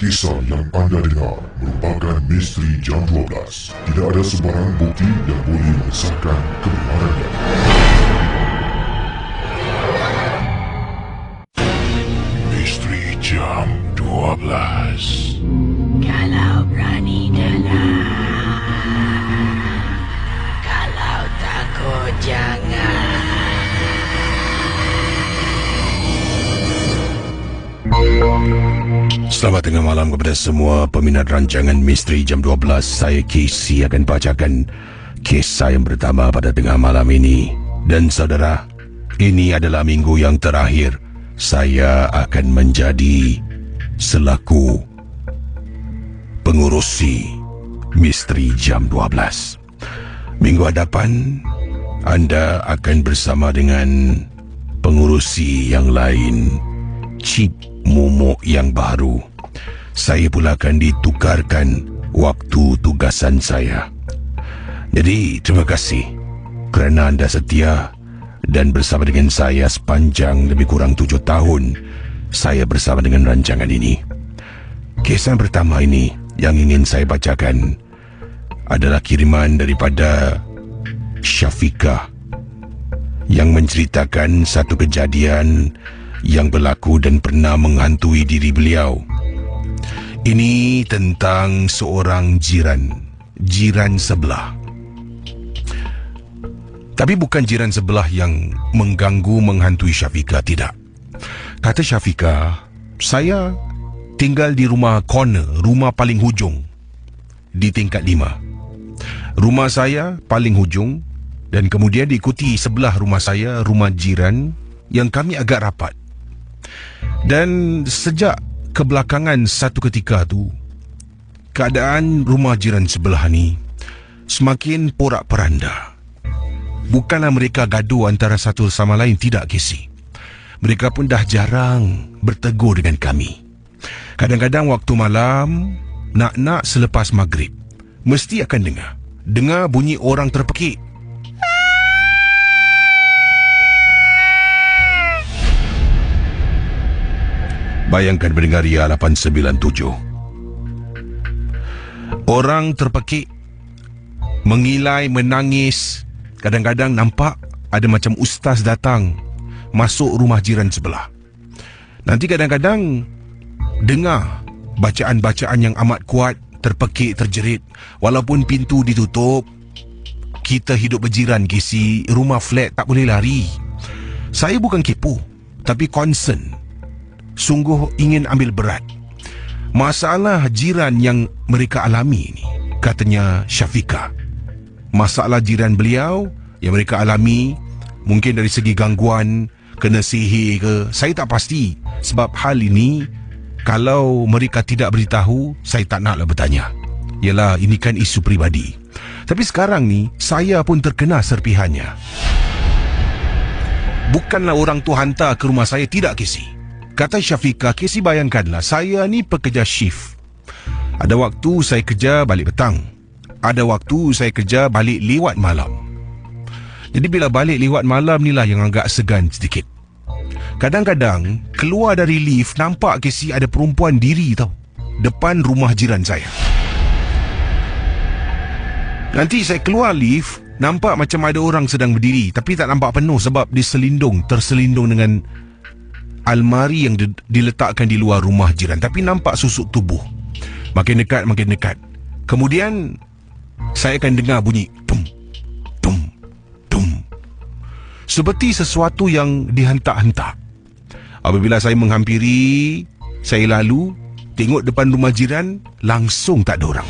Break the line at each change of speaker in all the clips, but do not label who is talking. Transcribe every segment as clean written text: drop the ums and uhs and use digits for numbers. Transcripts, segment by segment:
Kisah yang anda dengar merupakan misteri jam 12. Tidak ada sebarang bukti yang boleh mengesahkan kebenarannya. Misteri jam 12.
Kalau berani dalam, kalau takut jangan.
Selamat tengah malam kepada semua peminat rancangan Misteri Jam 12. Saya Casey akan bacakan kisah yang pertama pada tengah malam ini. Dan saudara, ini adalah minggu yang terakhir saya akan menjadi selaku pengurusi Misteri Jam 12. Minggu hadapan anda akan bersama dengan pengurusi yang lain, Cip Momok yang baru. Saya pula akan ditukarkan waktu tugasan saya. Jadi terima kasih kerana anda setia dan bersama dengan saya sepanjang lebih kurang 7 tahun saya bersama dengan rancangan ini. Kisah pertama ini yang ingin saya bacakan adalah kiriman daripada Syafiqah yang menceritakan satu kejadian yang berlaku dan pernah menghantui diri beliau. Ini tentang seorang jiran sebelah. Tapi bukan jiran sebelah yang mengganggu, menghantui Syafiqah, tidak. Kata Syafiqah, saya tinggal di rumah corner, rumah paling hujung di tingkat 5. Rumah saya paling hujung dan kemudian diikuti sebelah rumah saya, rumah jiran yang kami agak rapat. Dan sejak kebelakangan satu ketika tu, keadaan rumah jiran sebelah ni semakin porak-peranda. Bukanlah mereka gaduh antara satu sama lain, tidak Casey. Mereka pun dah jarang bertegur dengan kami. Kadang-kadang waktu malam, nak-nak selepas maghrib, mesti akan dengar bunyi orang terpekik. Bayangkan pendengar Ria 897. Orang terpekik, mengilai, menangis. Kadang-kadang nampak ada macam ustaz datang masuk rumah jiran sebelah. Nanti kadang-kadang dengar bacaan-bacaan yang amat kuat, terpekik, terjerit. Walaupun pintu ditutup, kita hidup berjiran, Casey. Rumah flat tak boleh lari. Saya bukan kepo, tapi concern. Sungguh ingin ambil berat masalah jiran yang mereka alami ini. Katanya Syafiqah, masalah jiran beliau yang mereka alami mungkin dari segi gangguan, kena sihir ke, saya tak pasti. Sebab hal ini kalau mereka tidak beritahu, saya tak naklah bertanya. Yalah, ini kan isu peribadi. Tapi sekarang ni saya pun terkena serpihannya. Bukanlah orang tu hantar ke rumah saya, tidak Casey. Kata Syafiqah, Casey bayangkanlah, saya ni pekerja shift. Ada waktu saya kerja balik petang, ada waktu saya kerja balik lewat malam. Jadi bila balik lewat malam ni lah yang agak segan sedikit. Kadang-kadang keluar dari lift, nampak Casey ada perempuan diri tau depan rumah jiran saya. Nanti saya keluar lift, nampak macam ada orang sedang berdiri, tapi tak nampak penuh sebab terselindung dengan almari yang diletakkan di luar rumah jiran. Tapi nampak susuk tubuh. Makin dekat, makin dekat. Kemudian saya akan dengar bunyi tum, tum, tum. Seperti sesuatu yang dihentak-hentak. Apabila saya menghampiri, saya lalu tengok depan rumah jiran, langsung tak ada orang.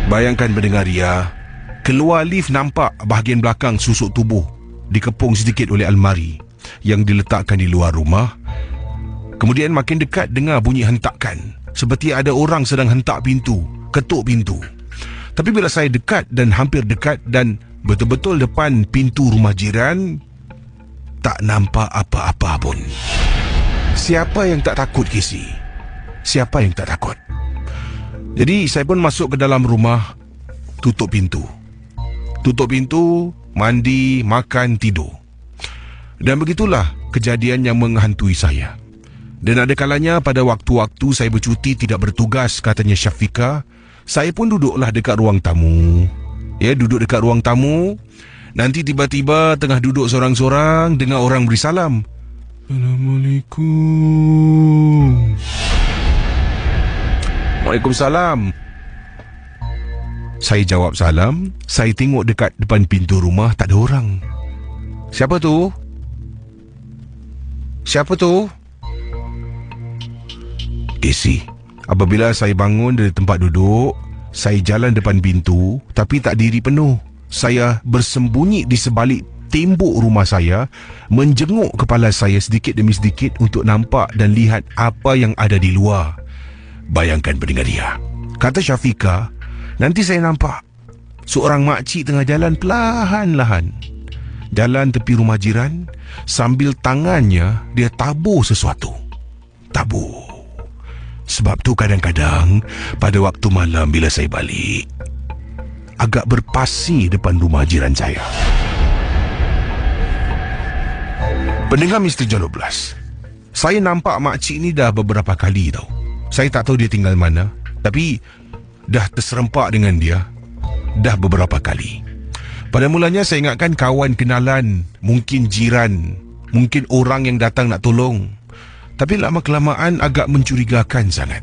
Bayangkan pendengar Ria, keluar lift nampak bahagian belakang susuk tubuh dikepung sedikit oleh almari yang diletakkan di luar rumah. Kemudian makin dekat, dengar bunyi hentakan, seperti ada orang sedang hentak pintu, ketuk pintu. Tapi bila saya dekat dan hampir dekat dan betul-betul depan pintu rumah jiran, tak nampak apa-apa pun. Siapa yang tak takut, Casey? Siapa yang tak takut? Jadi saya pun masuk ke dalam rumah, tutup pintu, mandi, makan, tidur. Dan begitulah kejadian yang menghantui saya. Dan ada kalanya pada waktu-waktu saya bercuti tidak bertugas, katanya Syafiqah, saya pun duduklah dekat ruang tamu. Duduk dekat ruang tamu. Nanti tiba-tiba tengah duduk sorang-sorang, dengar orang beri salam. Assalamualaikum. Waalaikumsalam. Saya jawab salam. Saya tengok dekat depan pintu rumah, tak ada orang. Siapa tu? Siapa tu? Casey. Apabila saya bangun dari tempat duduk, saya jalan depan pintu, tapi tak diri penuh. Saya bersembunyi di sebalik tembok rumah saya, menjenguk kepala saya sedikit demi sedikit untuk nampak dan lihat apa yang ada di luar. Bayangkan pendengar dia, kata Syafiqah, nanti saya nampak seorang makcik tengah jalan perlahan-lahan. Jalan tepi rumah jiran, sambil tangannya dia tabur sesuatu. Tabur. Sebab tu kadang-kadang pada waktu malam bila saya balik, agak berpasir depan rumah jiran saya. Pendengar Misteri Jam 12, saya nampak makcik ni dah beberapa kali tau. Saya tak tahu dia tinggal mana, tapi dah terserempak dengan dia dah beberapa kali. Pada mulanya saya ingatkan kawan kenalan, mungkin jiran, mungkin orang yang datang nak tolong. Tapi lama-kelamaan agak mencurigakan sangat.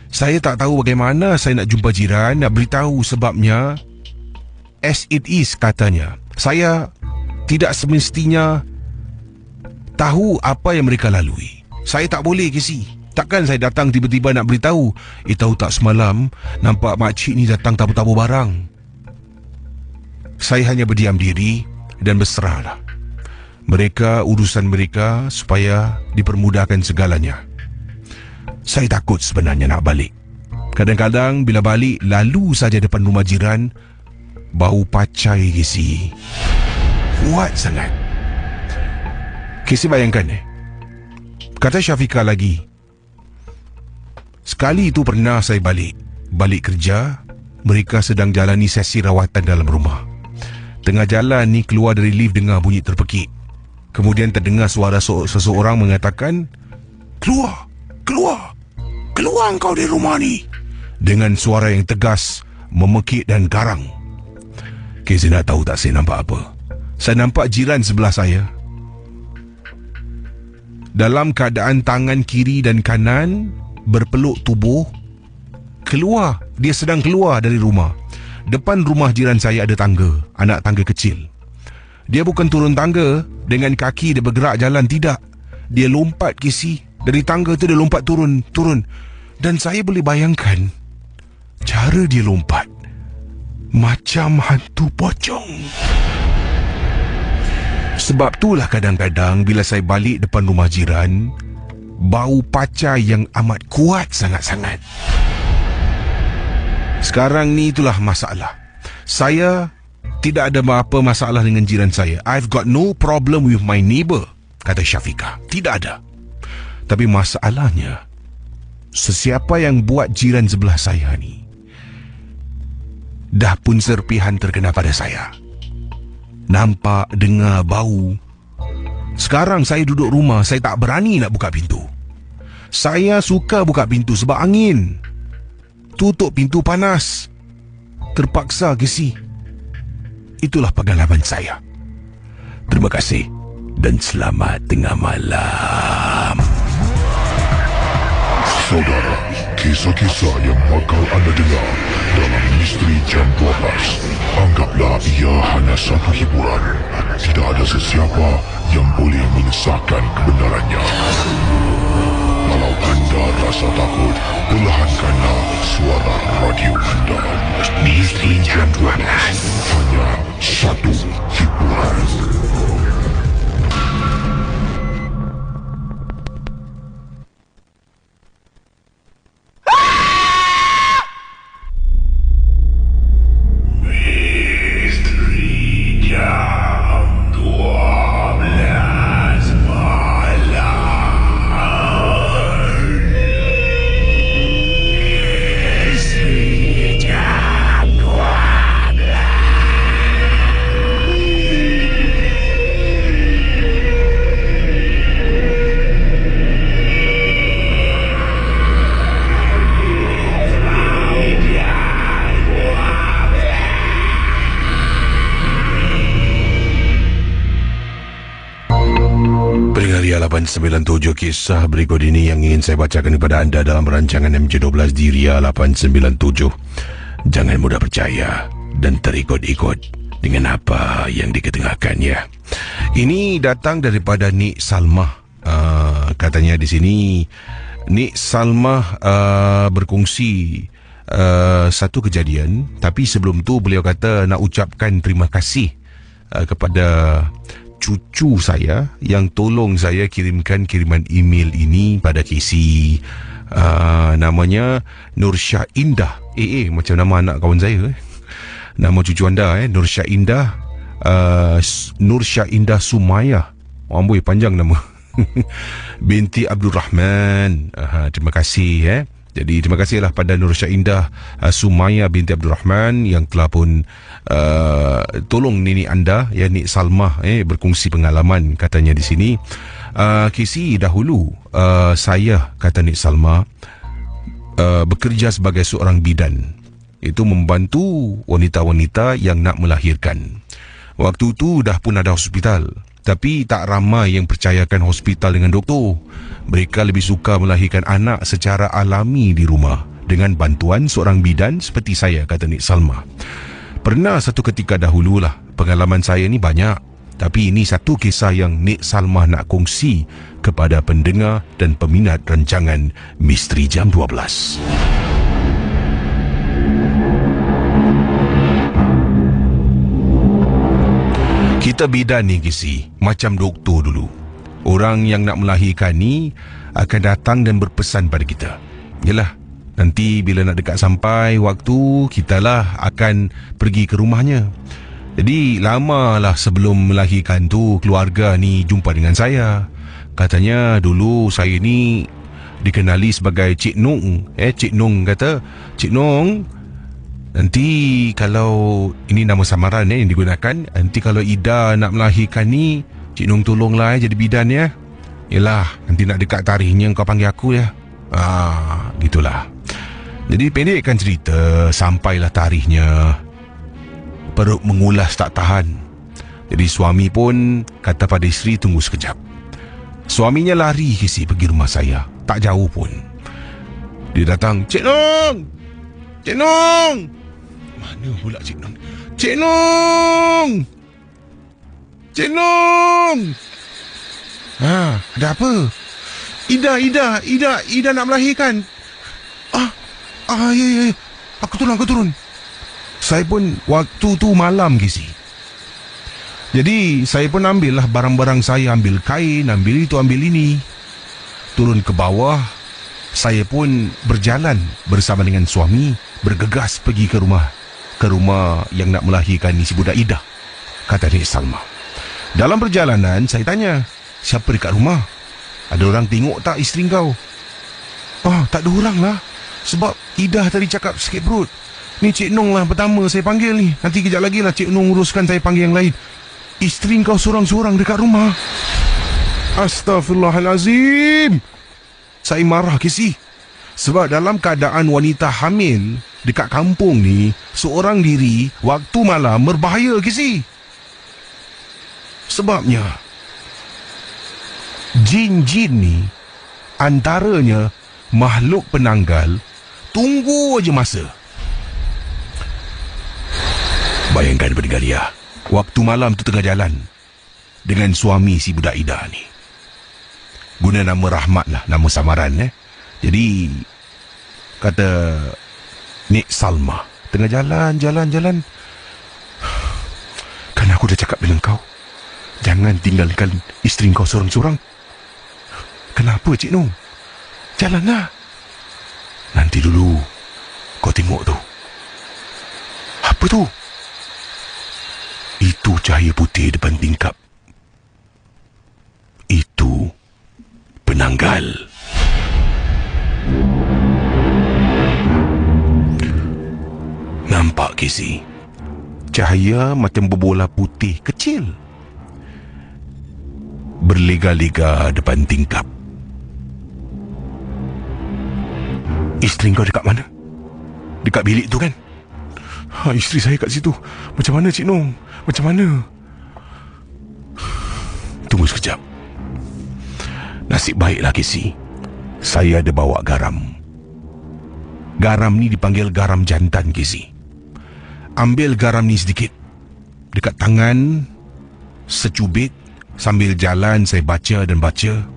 Saya tak tahu bagaimana saya nak jumpa jiran, nak beritahu sebabnya. As it is, katanya, saya tidak semestinya tahu apa yang mereka lalui. Saya tak boleh, Casey. Takkan saya datang tiba-tiba nak beritahu, tahu tak semalam nampak makcik ni datang tabur-tabur barang. Saya hanya berdiam diri dan berserahlah. Mereka urusan mereka supaya dipermudahkan segalanya. Saya takut sebenarnya nak balik. Kadang-kadang bila balik, lalu saja depan rumah jiran, bau pacai, Casey. Kuat sangat. Casey bayangkan kata Syafiqah lagi, sekali itu pernah saya balik kerja. Mereka sedang jalani sesi rawatan dalam rumah. Tengah jalan ni keluar dari lift dengar bunyi terpekik. Kemudian terdengar suara seseorang mengatakan, Keluar engkau dari rumah ni, dengan suara yang tegas, memekik dan garang. Casey nak tahu tak saya nampak apa? Saya nampak jiran sebelah saya dalam keadaan tangan kiri dan kanan berpeluk tubuh. Dia sedang keluar dari rumah. Depan rumah jiran saya ada tangga, anak tangga kecil. Dia bukan turun tangga dengan kaki dia bergerak jalan, tidak. Dia lompat, Casey. Dari tangga tu dia lompat turun. Dan saya boleh bayangkan cara dia lompat macam hantu pocong. Sebab itulah kadang-kadang bila saya balik depan rumah jiran, bau pacai yang amat kuat sangat-sangat. Sekarang ni itulah masalah. Saya tidak ada apa masalah dengan jiran saya. I've got no problem with my neighbor, kata Syafiqah. Tidak ada. Tapi masalahnya, sesiapa yang buat jiran sebelah saya ni dah pun serpihan terkena pada saya. Nampak, dengar, bau. Sekarang saya duduk rumah, saya tak berani nak buka pintu. Saya suka buka pintu sebab angin. Tutup pintu panas. Terpaksa, Casey. Itulah pengalaman saya. Terima kasih dan selamat tengah malam.
Saudara, kisah-kisah yang bakal anda dengar dalam Misteri Jam 12, anggaplah ia hanya satu hiburan. Tidak ada sesiapa yang boleh mengesahkan kebenarannya. Kalau anda rasa takut, perlahankanlah suara radio anda. Misteri Jam 12, hanya satu hiburan.
897 kisah berikut ini yang ingin saya bacakan kepada anda dalam rancangan MJ12 di Ria 897. Jangan mudah percaya dan terikut-ikut dengan apa yang diketengahkannya. Ini datang daripada Nik Salmah. Katanya di sini Nik Salmah berkongsi satu kejadian, tapi sebelum tu beliau kata nak ucapkan terima kasih kepada cucu saya yang tolong saya kirimkan kiriman email ini pada Casey. Namanya Nursyah Indah. Macam nama anak kawan saya. Nama cucu anda Nursyah Indah. Nursyah Indah Sumaya. Amboi, panjang nama. Binti Abdul Rahman. Terima kasih. Jadi terima kasihlah pada Nursyah Indah Sumaya binti Abdul Rahman yang telah pun tolong nini anda, Nik Salmah, berkongsi pengalaman. Katanya di sini, Casey, dahulu saya, kata Nik Salmah, bekerja sebagai seorang bidan. Itu membantu wanita-wanita yang nak melahirkan. Waktu tu dah pun ada hospital, tapi tak ramai yang percayakan hospital dengan doktor. Mereka lebih suka melahirkan anak secara alami di rumah dengan bantuan seorang bidan seperti saya, kata Nik Salmah. Pernah satu ketika dahululah, pengalaman saya ni banyak, tapi ini satu kisah yang Nik Salmah nak kongsi kepada pendengar dan peminat rancangan Misteri Jam 12. Kita bidan ni, Kisi, macam doktor dulu. Orang yang nak melahirkan ni akan datang dan berpesan pada kita. Yalah, nanti bila nak dekat sampai waktu, kitalah akan pergi ke rumahnya. Jadi lamalah sebelum melahirkan tu, keluarga ni jumpa dengan saya. Katanya dulu saya ni dikenali sebagai Cik Nong. Cik Nong kata, Cik Nong, nanti kalau ini nama samaran yang digunakan, nanti kalau Ida nak melahirkan ni, Cik Nong tolonglah jadi bidan ya. Yelah, nanti nak dekat tarikhnya kau panggil aku ya. Gitulah. Jadi pendekkan cerita, sampailah tarikhnya. Perut mengulas tak tahan. Jadi suami pun kata pada isteri tunggu sekejap. Suaminya lari pergi rumah saya. Tak jauh pun. Dia datang, Cik Nong! Cik Nong! Mana pula Cik Nong? Cik Nong! Cik Nong! Ada apa? Ida nak melahirkan. Ya. Aku turun. Saya pun waktu tu malam, Kisi. Jadi saya pun ambil lah barang-barang saya, ambil kain, ambil itu, ambil ini. Turun ke bawah. Saya pun berjalan bersama dengan suami, bergegas pergi ke rumah yang nak melahirkan si budak Ida, kata Nik Salmah. Dalam perjalanan saya tanya, siapa dekat rumah? Ada orang tengok tak isteri kau? Tak ada orang lah. Sebab Ida tadi cakap sakit perut. Ni Cik Nong lah pertama saya panggil ni. Nanti kejap lagi lah Cik Nong uruskan, saya panggil yang lain. Isteri kau seorang-seorang dekat rumah. Astaghfirullahalazim. Saya marah, Kisi. Sebab dalam keadaan wanita hamil dekat kampung ni, seorang diri waktu malam berbahaya, Kisi. Sebabnya jin-jin ni antaranya makhluk penanggal. Tunggu aja masa. Bayangkan pendengar dia, waktu malam tu tengah jalan dengan suami si budak Ida ni. Guna nama Rahmat lah, nama samaran. Jadi kata Nik Salmah, tengah jalan. Kan aku dah cakap dengan kau, jangan tinggalkan isteri kau seorang-seorang. Kenapa Cik Nong? Jalanlah. Nanti dulu kau tengok tu. Apa tu? Itu cahaya putih depan tingkap. Itu penanggal. Nampak, Casey? Cahaya macam berbola putih kecil berlega-lega depan tingkap. Isteri kau dekat mana? Dekat bilik tu kan? Isteri saya kat situ. Macam mana Cik Nong? Macam mana? Tunggu sekejap. Nasib baiklah Kesi, saya ada bawa garam. Garam ni dipanggil garam jantan Kesi. Ambil garam ni sedikit dekat tangan, secubit. Sambil jalan saya baca dan baca.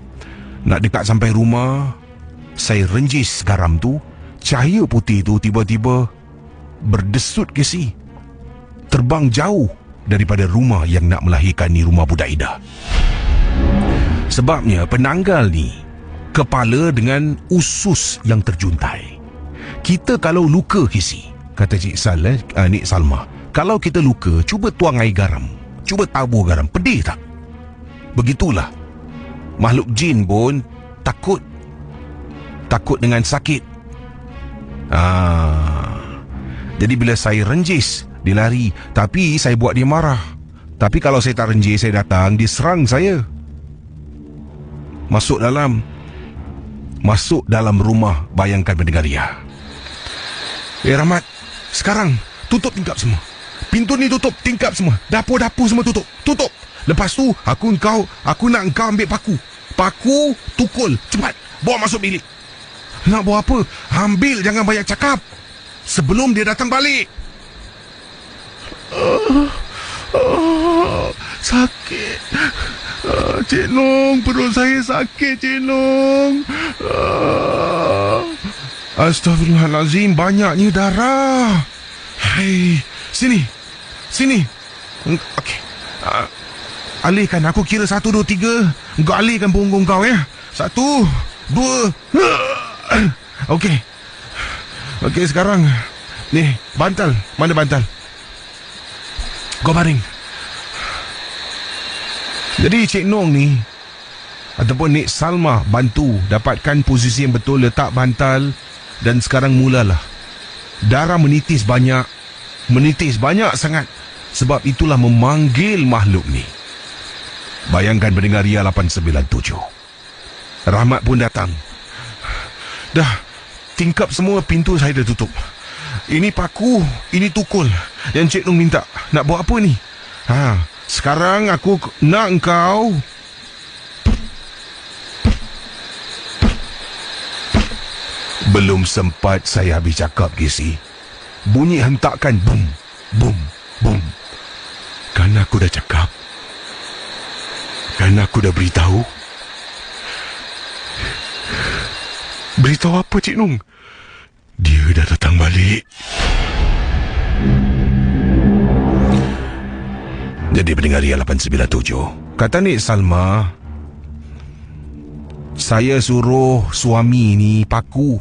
Nak dekat sampai rumah, saya renjis garam tu. Cahaya putih tu tiba-tiba berdesut Kesi, terbang jauh daripada rumah yang nak melahirkan ni, rumah budak Ida. Sebabnya penanggal ni kepala dengan usus yang terjuntai. Kita kalau luka Kesi, kata Cik Nik Salma, kalau kita luka, cuba tuang air garam, cuba tabur garam, pedih tak? Begitulah makhluk jin pun takut dengan sakit. Jadi bila saya renjis, dia lari. Tapi saya buat dia marah. Tapi kalau saya tak renjis, saya datang, dia serang saya. Masuk dalam rumah. Bayangkan pendengar Ria. Rahmat, sekarang tutup tingkap semua. Pintu ni tutup, tingkap semua. Dapur-dapur semua tutup. Lepas tu aku nak engkau ambil paku. Paku, tukul, cepat bawa masuk bilik. Nak buat apa? Ambil, jangan banyak cakap sebelum dia datang balik. Sakit. Cik Nong, perut saya sakit, Cik Nong. Astaghfirullahalazim, banyaknya darah. Hai, sini. Okey. Alihkan, aku kira 1, 2, 3. Engkau alihkan punggung kau ya. 1, 2. Okey, sekarang ni bantal. Mana bantal? Kau baring. Jadi Cik Nong ni ataupun Nik Salma bantu dapatkan posisi yang betul, letak bantal. Dan sekarang mulalah darah menitis banyak sangat. Sebab itulah memanggil makhluk ni. Bayangkan pendengar Ria 897. Rahmat pun datang. Dah, tingkap semua pintu saya dah tutup. Ini paku, ini tukul yang Cik Nong minta. Nak buat apa ni? Sekarang aku nak engkau belum sempat saya habis cakap, Kesi, bunyi hentakan bum, bum, bum. Kan aku dah cakap, kan aku dah beritahu. Beritahu apa, Cik Nong? Dia dah datang balik. Jadi pendengar Ria 897, kata Nik Salma, saya suruh suami ni paku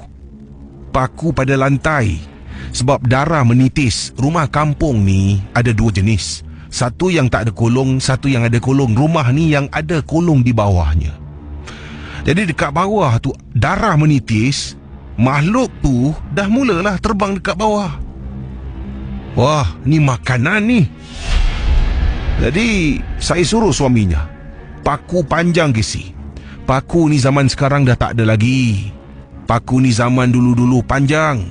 pada lantai. Sebab darah menitis. Rumah kampung ni ada 2 jenis. Satu yang tak ada kolong, satu yang ada kolong. Rumah ni yang ada kolong di bawahnya. Jadi dekat bawah tu darah menitis. Makhluk tu dah mulalah terbang dekat bawah. Wah, ni makanan ni. Jadi saya suruh suaminya paku panjang, Kesi. Paku ni zaman sekarang dah tak ada lagi. Paku ni zaman dulu-dulu panjang.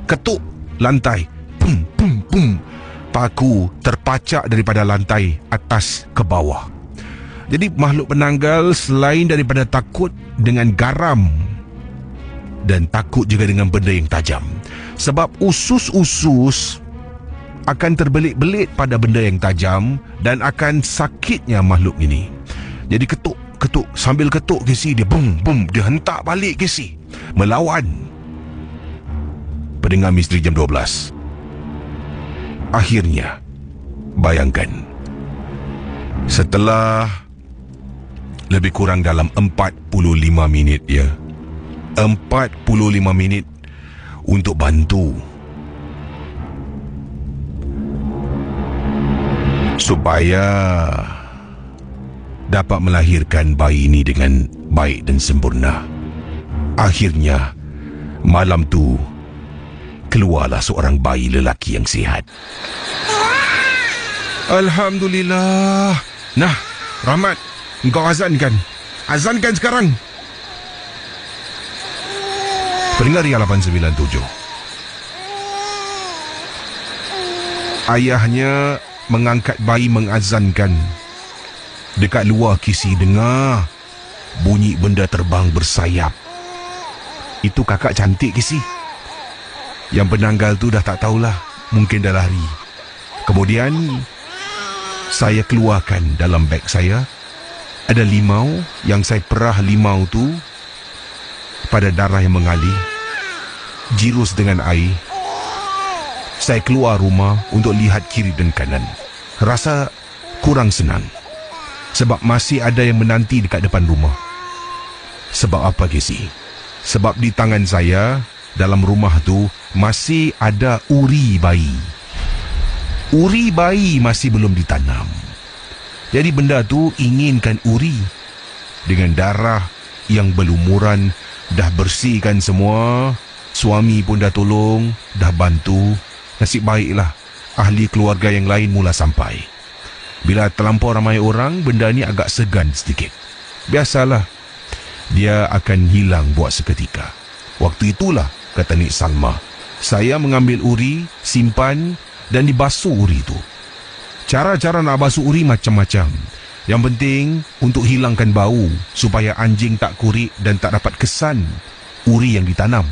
Ketuk lantai, pum pum pum. Paku terpacak daripada lantai atas ke bawah. Jadi makhluk penanggal selain daripada takut dengan garam dan takut juga dengan benda yang tajam. Sebab usus-usus akan terbelit-belit pada benda yang tajam dan akan sakitnya makhluk ini. Jadi ketuk, sambil ketuk, Kesi, dia bum bum, dia hentak balik, Kesi, melawan. Pendengar Misteri Jam 12, akhirnya bayangkan, setelah lebih kurang dalam 45 minit ya, 45 minit untuk bantu supaya dapat melahirkan bayi ini dengan baik dan sempurna. Akhirnya malam tu keluarlah seorang bayi lelaki yang sihat. Alhamdulillah. Nah, Rahmat, engkau azankan sekarang. Pendengar Ria 897, ayahnya mengangkat bayi mengazankan. Dekat luar, Kesi dengar bunyi benda terbang bersayap. Itu kakak cantik ke si? Yang penanggal tu dah tak tahulah, mungkin dah lari. Kemudian saya keluarkan dalam beg saya ada limau yang saya perah limau tu pada darah yang mengalir, jirus dengan air. Saya keluar rumah untuk lihat kiri dan kanan. Rasa kurang senang sebab masih ada yang menanti dekat depan rumah. Sebab apa Casey? Sebab di tangan saya dalam rumah tu masih ada uri bayi. Uri bayi masih belum ditanam. Jadi benda tu inginkan uri. Dengan darah yang berlumuran, dah bersihkan semua. Suami pun dah tolong, dah bantu. Nasib baiklah ahli keluarga yang lain mula sampai. Bila terlampau ramai orang, benda ni agak segan sedikit. Biasalah, dia akan hilang buat seketika. Waktu itulah, kata Nik Salma, saya mengambil uri, simpan dan dibasuh uri itu. Cara-cara nak basuh uri macam-macam. Yang penting untuk hilangkan bau supaya anjing tak kurik dan tak dapat kesan uri yang ditanam.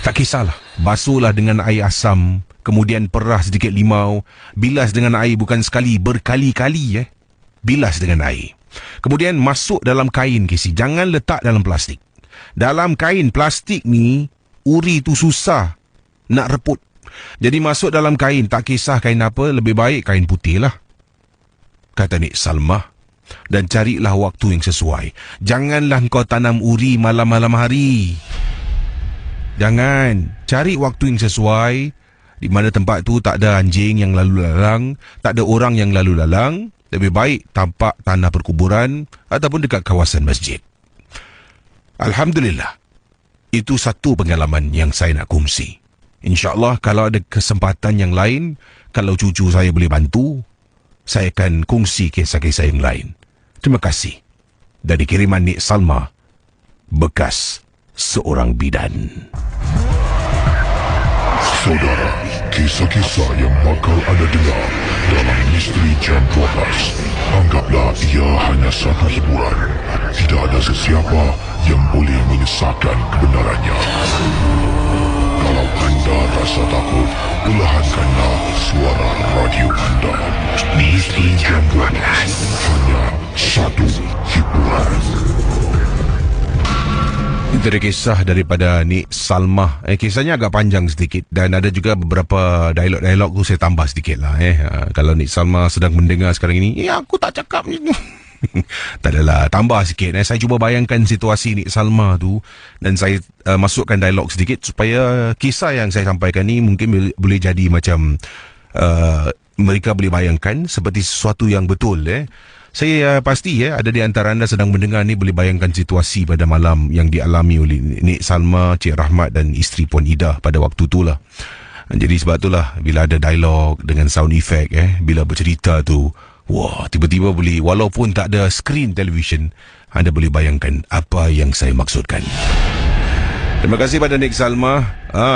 Tak kisahlah, basuhlah dengan air asam, kemudian perah sedikit limau, bilas dengan air bukan sekali, berkali-kali bilas dengan air. Kemudian masuk dalam kain Casey, jangan letak dalam plastik. Dalam kain plastik ni, uri tu susah nak reput. Jadi masuk dalam kain, tak kisah kain apa, lebih baik kain putih lah, kata Nik Salma. Dan carilah waktu yang sesuai. Janganlah kau tanam uri malam-malam hari. Jangan. Cari waktu yang sesuai, di mana tempat tu tak ada anjing yang lalu lalang, tak ada orang yang lalu lalang. Lebih baik tampak tanah perkuburan ataupun dekat kawasan masjid. Alhamdulillah, itu satu pengalaman yang saya nak kongsi. InsyaAllah kalau ada kesempatan yang lain, kalau cucu saya boleh bantu, saya akan kongsi kisah-kisah yang lain. Terima kasih. Dari kiriman Nik Salma, bekas seorang bidan.
Saudara, kisah-kisah yang bakal anda dengar dalam Misteri Jam 12, anggaplah ia hanya satu hiburan. Tidak ada sesiapa yang boleh menyesatkan kebenarannya. Kalau anda rasa takut, perlahankanlah suara radio anda. Misteri Jam 12, hanya satu hiburan.
Itu ada kisah daripada Nik Salma. Kisahnya agak panjang sedikit dan ada juga beberapa dialog-dialog tu saya tambah sedikit lah. Kalau Nik Salma sedang mendengar sekarang ini, aku tak cakap ni. Tak adalah, tambah sikit. Saya cuba bayangkan situasi Nik Salma tu dan saya masukkan dialog sedikit supaya kisah yang saya sampaikan ni mungkin boleh jadi macam mereka boleh bayangkan seperti sesuatu yang betul. Saya pasti ada di antara anda sedang mendengar ni boleh bayangkan situasi pada malam yang dialami oleh Nik Salma, Cik Rahmat dan isteri Puan Ida pada waktu itulah. Jadi sebab itulah bila ada dialog dengan sound effect, bila bercerita tu, wah, tiba-tiba boleh, walaupun tak ada skrin televisyen, anda boleh bayangkan apa yang saya maksudkan. Terima kasih pada Nik Salma.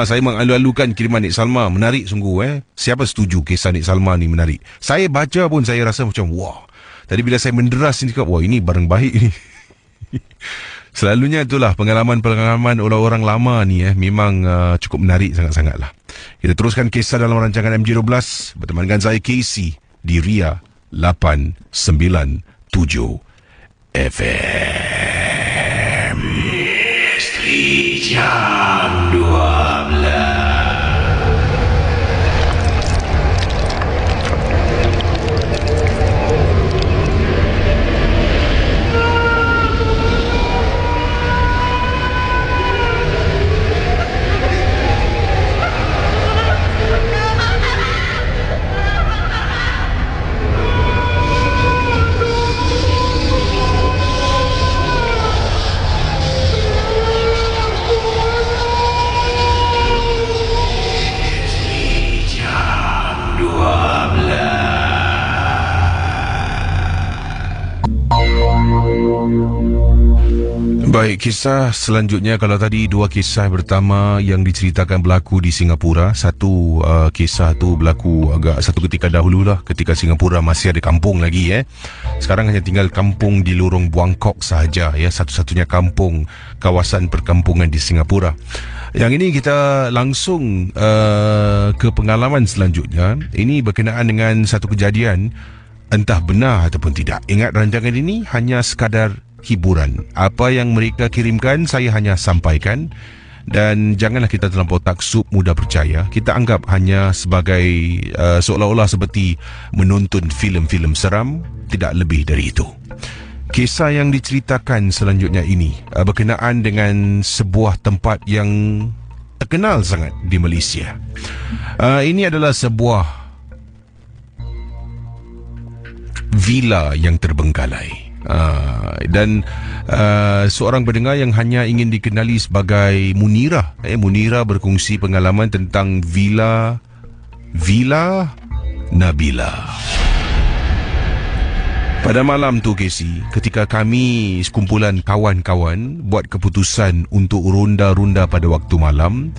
Saya mengalu-alukan kiriman Nik Salma. Menarik sungguh. Siapa setuju kisah Nik Salma ni menarik? Saya baca pun saya rasa macam wah. Tadi bila saya menderas ni, wah ini barang baik ni. Selalunya itulah pengalaman-pengalaman orang-orang lama ni memang cukup menarik sangat-sangat lah. Kita teruskan kisah dalam rancangan MJ12 bertemankan saya Casey di Ria 897 FM. Misteri Jam 12. Baik, kisah selanjutnya, kalau tadi dua kisah pertama yang diceritakan berlaku di Singapura. Satu kisah tu berlaku agak satu ketika dahulu lah, ketika Singapura masih ada kampung lagi. Sekarang hanya tinggal kampung di Lorong Buangkok sahaja, satu-satunya kampung, kawasan perkampungan di Singapura. Yang ini kita langsung ke pengalaman selanjutnya. Ini berkenaan dengan satu kejadian, entah benar ataupun tidak. Ingat, rancangan ini hanya sekadar hiburan. Apa yang mereka kirimkan saya hanya sampaikan, dan janganlah kita terlampau taksub mudah percaya. Kita anggap hanya sebagai seolah-olah seperti menonton filem-filem seram, tidak lebih dari itu. Kisah yang diceritakan selanjutnya ini berkenaan dengan sebuah tempat yang terkenal sangat di Malaysia. Ini adalah sebuah villa yang terbengkalai. Dan seorang pendengar yang hanya ingin dikenali sebagai Munira, Munira berkongsi pengalaman tentang Villa Nabila. Pada malam tu, Casey, ketika kami sekumpulan kawan-kawan buat keputusan untuk ronda-ronda pada waktu malam,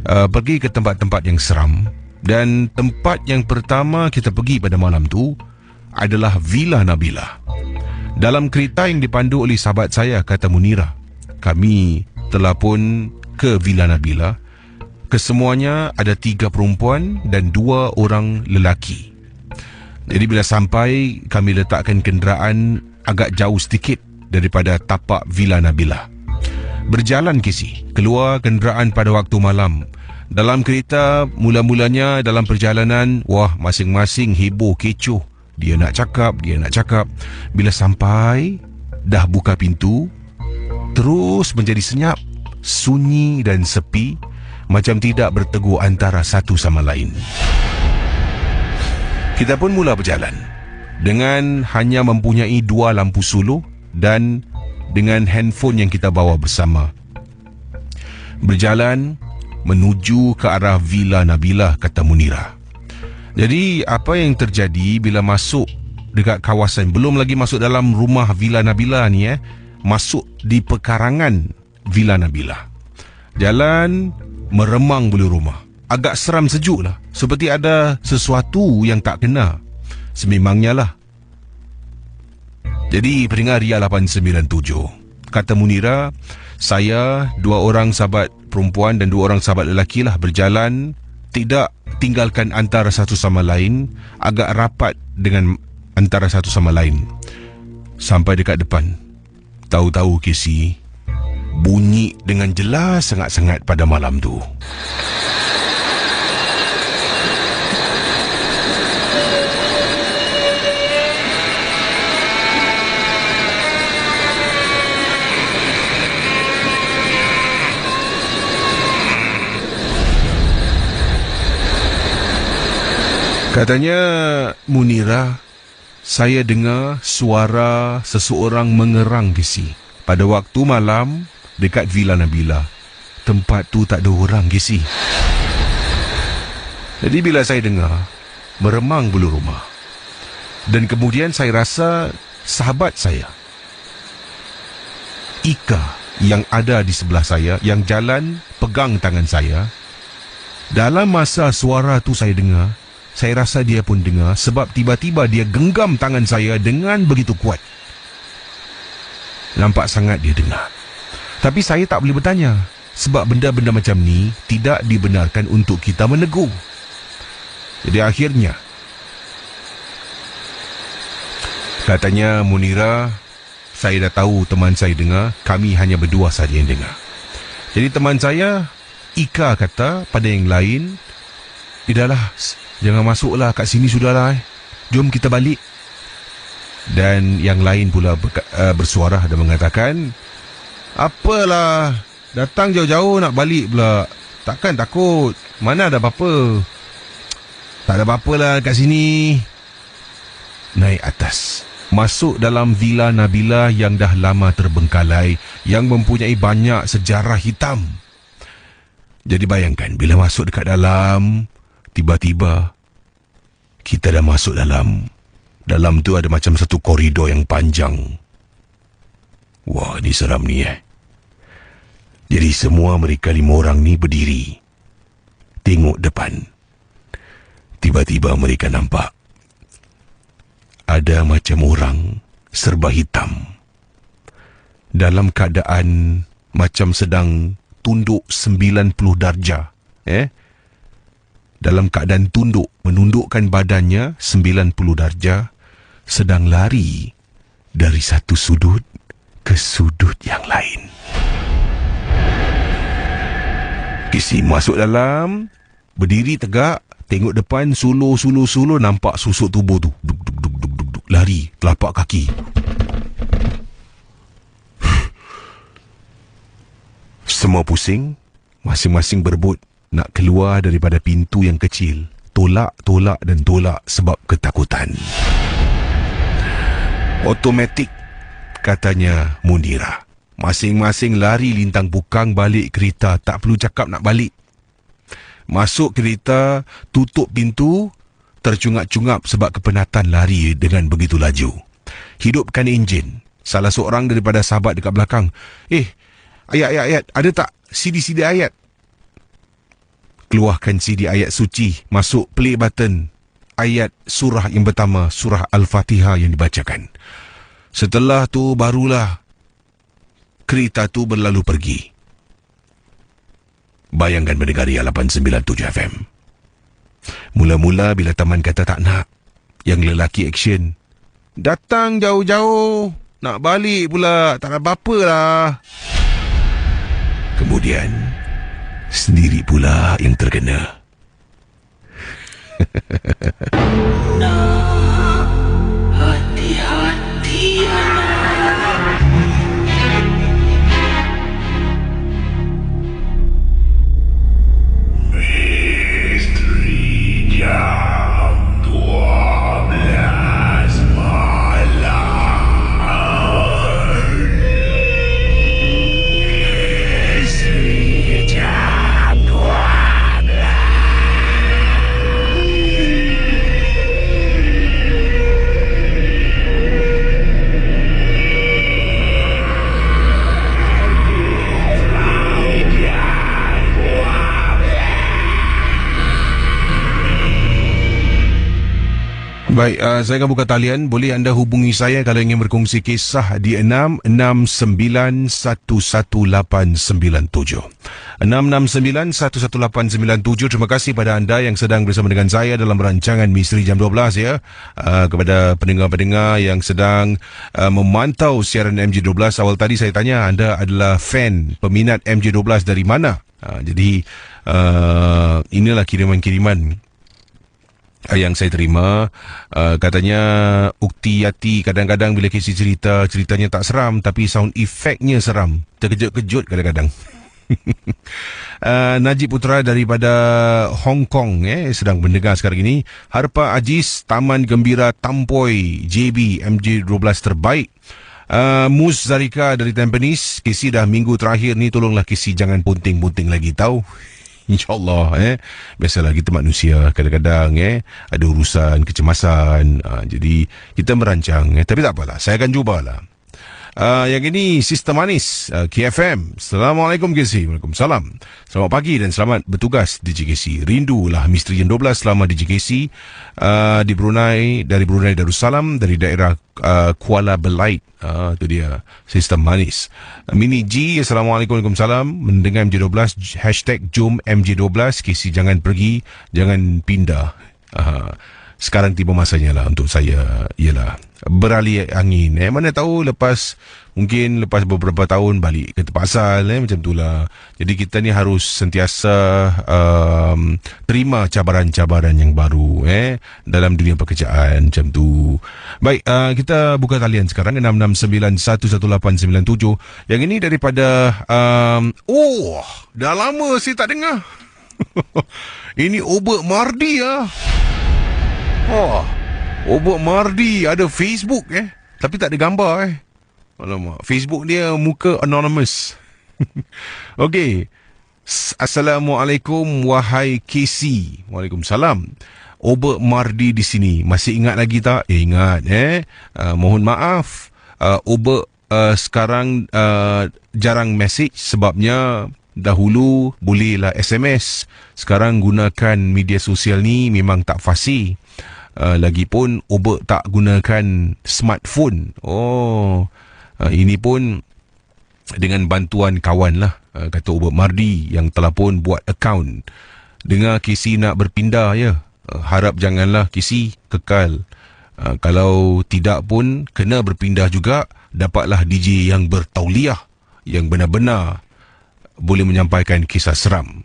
pergi ke tempat-tempat yang seram. Dan tempat yang pertama kita pergi pada malam tu adalah Villa Nabila. Dalam kereta yang dipandu oleh sahabat saya, kata Munira, kami telah pun ke Villa Nabila. Kesemuanya ada 3 perempuan dan 2 orang lelaki. Jadi bila sampai, kami letakkan kenderaan agak jauh sedikit daripada tapak Villa Nabila. Berjalan, Casey, keluar kenderaan pada waktu malam. Dalam kereta, mula-mulanya dalam perjalanan, masing-masing heboh kecoh. Dia nak cakap. Bila sampai, dah buka pintu, terus menjadi senyap, sunyi dan sepi, macam tidak bertegur antara satu sama lain. Kita pun mula berjalan dengan hanya mempunyai 2 lampu suluh dan dengan handphone yang kita bawa bersama. Berjalan menuju ke arah Villa Nabila, kata Munira. Jadi apa yang terjadi bila masuk dekat kawasan, belum lagi masuk dalam rumah Villa Nabila ni, masuk di pekarangan Villa Nabila, jalan meremang bulu rumah. Agak seram sejuk lah, seperti ada sesuatu yang tak kena. Sememangnya lah. Jadi pendengar Ria 897, kata Munira, saya, 2 orang sahabat perempuan dan 2 orang sahabat lelaki lah berjalan, tidak tinggalkan antara satu sama lain, agak rapat dengan antara satu sama lain. Sampai dekat depan, tahu-tahu, Casey, bunyi dengan jelas sangat-sangat pada malam tu. Katanya Munira, saya dengar suara seseorang mengerang, Casey, pada waktu malam dekat Villa Nabila. Tempat tu tak ada orang, Casey. Jadi bila saya dengar, meremang bulu rumah. Dan kemudian saya rasa sahabat saya, Ika, yang ada di sebelah saya, yang jalan pegang tangan saya. Dalam masa suara tu saya dengar, saya rasa dia pun dengar, sebab tiba-tiba dia genggam tangan saya dengan begitu kuat. Nampak sangat dia dengar. Tapi saya tak boleh bertanya, sebab benda-benda macam ni tidak dibenarkan untuk kita menegur. Jadi akhirnya, katanya Munira, saya dah tahu teman saya dengar, kami hanya berdua saja yang dengar. Jadi teman saya, Ika, kata pada yang lain, "Idahlah, jangan masuklah kat sini, sudahlah. Jom kita balik." Dan yang lain pula bersuara dan mengatakan, "Apalah, datang jauh-jauh nak balik pula. Takkan takut, mana ada apa-apa." "Tak ada apa-apa lah kat sini." Naik atas, masuk dalam Villa Nabila yang dah lama terbengkalai, yang mempunyai banyak sejarah hitam. Jadi bayangkan, bila masuk dekat dalam, tiba-tiba kita dah masuk dalam. Dalam tu ada macam satu koridor yang panjang. Wah, ni seram ni. Jadi semua mereka 5 orang ni berdiri, tengok depan. Tiba-tiba mereka nampak ada macam orang serba hitam dalam keadaan macam sedang tunduk 90 darjah. Dalam keadaan tunduk, menundukkan badannya 90 darjah, sedang lari dari satu sudut ke sudut yang lain. Casey masuk dalam, berdiri tegak, tengok depan, suluh, nampak susuk tubuh tu. Duk, lari, telapak kaki. Semua pusing, masing-masing berebut nak keluar daripada pintu yang kecil. Tolak sebab ketakutan. Automatik, katanya Munira. Masing-masing lari lintang pukang balik kereta. Tak perlu cakap nak balik. Masuk kereta, tutup pintu, tercungap-cungap sebab kepenatan lari dengan begitu laju. Hidupkan enjin. Salah seorang daripada sahabat dekat belakang, ayat, ada tak CD ayat? Keluarkan CD ayat suci, masuk play button. Ayat surah yang pertama, surah Al-Fatihah yang dibacakan. Setelah tu barulah kereta tu berlalu pergi. Bayangkan mendengar 897 FM. Mula-mula bila teman kata tak nak, yang lelaki action, datang jauh-jauh, nak balik pula, tak apa-apa lah. Kemudian sendiri pula yang terkena.
Hati-hati anak.
Misteri jam 12 malam. Misteri jam 12.
Baik, saya akan buka talian. Boleh anda hubungi saya kalau ingin berkongsi kisah di 669111897. 669111897. Terima kasih pada anda yang sedang bersama dengan saya dalam rancangan Misteri Jam 12 ya. Kepada pendengar-pendengar yang sedang memantau siaran MJ12. Awal tadi saya tanya anda adalah fan, peminat MJ12 dari mana? Jadi inilah kiriman-kiriman yang saya terima. Katanya Ukti Yati kadang-kadang bila Casey ceritanya tak seram tapi sound efeknya seram, terkejut-kejut kadang-kadang. Najib Putra daripada Hong Kong sedang mendengar sekarang ini. Harpa Aziz, Taman Gembira Tampoi, JB MJ12 terbaik. Mus Zarika dari Tampines, Casey dah minggu terakhir ni tolonglah Casey jangan punting-punting lagi tahu. InsyaAllah biasalah kita manusia kadang-kadang ada urusan kecemasan, jadi kita merancang tapi tak apalah, saya akan cubalah. Yang ini Sistem Manis KFM. Assalamualaikum KC. Waalaikumsalam. Selamat pagi dan selamat bertugas DJ KC. Rindulah Misteri Jam 12 selama DJ KC di Brunei, dari Brunei Darussalam, dari daerah Kuala Belait. Itu dia Sistem Manis. Mini G, Assalamualaikum. Waalaikumsalam. Mendengar MJ12 #Jom MJ12. KC jangan pergi, jangan pindah. Sekarang tiba masanya lah untuk saya ialah beralih angin. Mana tahu mungkin lepas beberapa tahun balik ke tempat asal macam itulah. Jadi kita ni harus sentiasa terima cabaran-cabaran yang baru dalam dunia pekerjaan macam tu. Baik, kita buka talian sekarang 669111897. Yang ini daripada dah lama saya tak dengar. Ini Obert Mardi Obert Mardi ada Facebook tapi tak ada gambar Alamak, Facebook dia muka anonymous. Okey. Assalamualaikum wahai KC. Waalaikumsalam. Obert Mardi di sini. Masih ingat lagi tak? Ingat Mohon maaf Obert sekarang jarang message sebabnya dahulu bolehlah SMS. Sekarang gunakan media sosial ni memang tak fasih. Lagipun Obek tak gunakan smartphone. Ini pun dengan bantuan kawan lah, kata Obek Mardi yang telah pun buat akaun. Dengar Casey nak berpindah ya. Harap janganlah Casey kekal. Kalau tidak pun kena berpindah juga, dapatlah DJ yang bertauliah, yang benar-benar boleh menyampaikan kisah seram.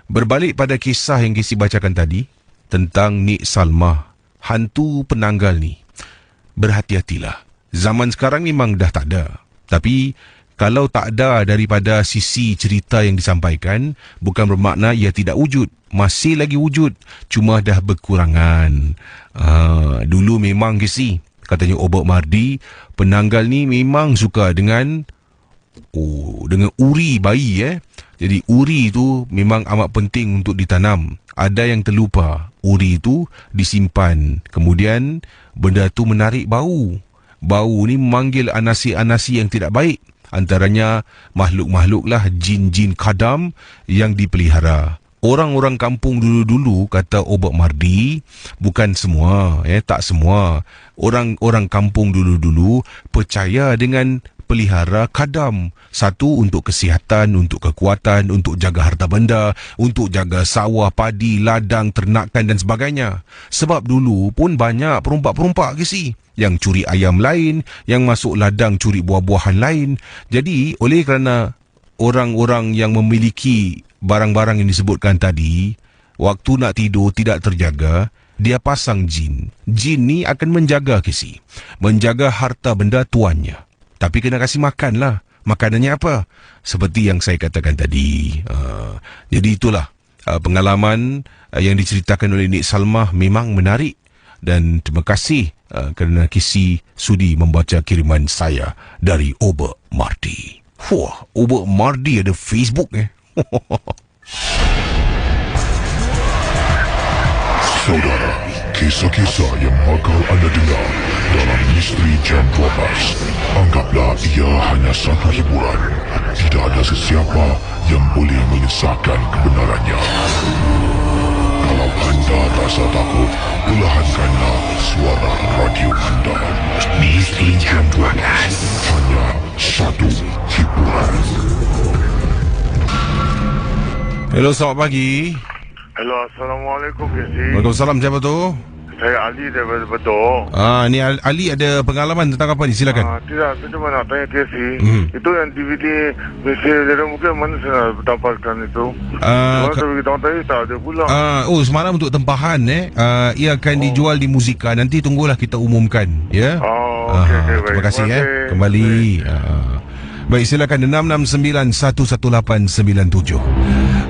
Berbalik pada kisah yang Casey bacakan tadi tentang Nik Salmah, hantu penanggal ni, berhati-hatilah. Zaman sekarang memang dah tak ada, tapi kalau tak ada daripada sisi cerita yang disampaikan, bukan bermakna ia tidak wujud. Masih lagi wujud, cuma dah berkurangan. Dulu memang Casey, katanya Obek Mardi, penanggal ni memang suka dengan uri bayi. Jadi uri tu memang amat penting untuk ditanam. Ada yang terlupa, uri tu disimpan. Kemudian benda tu menarik bau. Bau ni memanggil anasi-anasi yang tidak baik. Antaranya makhluk-makhluk lah, jin-jin kadam yang dipelihara. Orang-orang kampung dulu-dulu, kata Obek Mardi, bukan semua, tak semua. Orang-orang kampung dulu-dulu percaya dengan pelihara kadam. Satu, untuk kesihatan, untuk kekuatan, untuk jaga harta benda, untuk jaga sawah, padi, ladang, ternakan dan sebagainya. Sebab dulu pun banyak perompak-perompak Casey yang curi ayam lain, yang masuk ladang curi buah-buahan lain. Jadi oleh kerana orang-orang yang memiliki barang-barang yang disebutkan tadi, waktu nak tidur tidak terjaga, dia pasang jin. Jin ni akan menjaga Casey, menjaga harta benda tuannya. Tapi kena kasih makan lah. Makanannya apa? Seperti yang saya katakan tadi. Jadi itulah pengalaman yang diceritakan oleh Nik Salmah, memang menarik. Dan terima kasih kerana Casey sudi membaca kiriman saya dari Obek Mardi. Wah, Obek Mardi ada Facebook
Saudara, kisah-kisah yang bakal anda dengar dalam Misteri Jam 12, anggaplah ia hanya satu hiburan. Tidak ada sesiapa yang boleh menyesatkan kebenarannya. Kalau anda rasa takut, perlahankanlah suara radio anda. Misteri Jam 12, hanya satu hiburan.
Hello, selamat pagi.
Hello, Assalamualaikum Casey.
Waalaikumsalam, siapa tu?
Saya Ali daripada Bedok.
Ni Ali ada pengalaman tentang apa ni? Silakan.
Tidak, saya cuma nak tanya Casey. Itu yang DVD Mesir dari mungkin mana saya dapatkan itu? Mana saya beritahu tadi tak ada pula.
Semalam untuk tempahan ia akan dijual di Muzika. Nanti tunggulah kita umumkan, ya.
Okey, baik.
Terima kasih kembali. Baik, silakan 669-11897.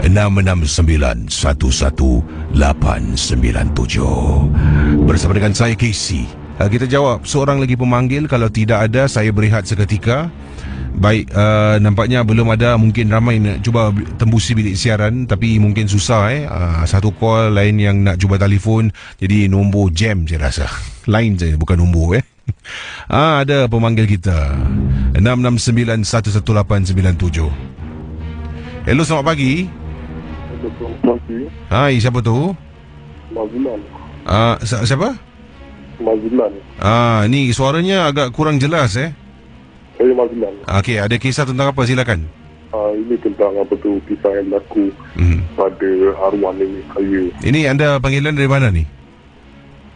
669-11897. Bersama dengan saya Casey. Kita jawab seorang lagi pemanggil. Kalau tidak ada, saya berehat seketika. Baik, nampaknya belum ada. Mungkin ramai nak cuba tembusi bilik siaran, tapi mungkin susah. Satu call, lain yang nak cuba telefon. Jadi nombor jam saya rasa. Lain saja, bukan nombor. Ada pemanggil kita. 669-11897. Hello, selamat pagi.
Selamat pagi.
Hai, siapa tu?
Mazlan.
Siapa?
Mazlan.
Ni suaranya agak kurang jelas.
Saya Mazlan.
Okey, ada kisah tentang apa? Silakan.
Ini tentang apa tu, kisah yang berlaku pada arwah nenek saya.
Ini anda panggilan dari mana ni?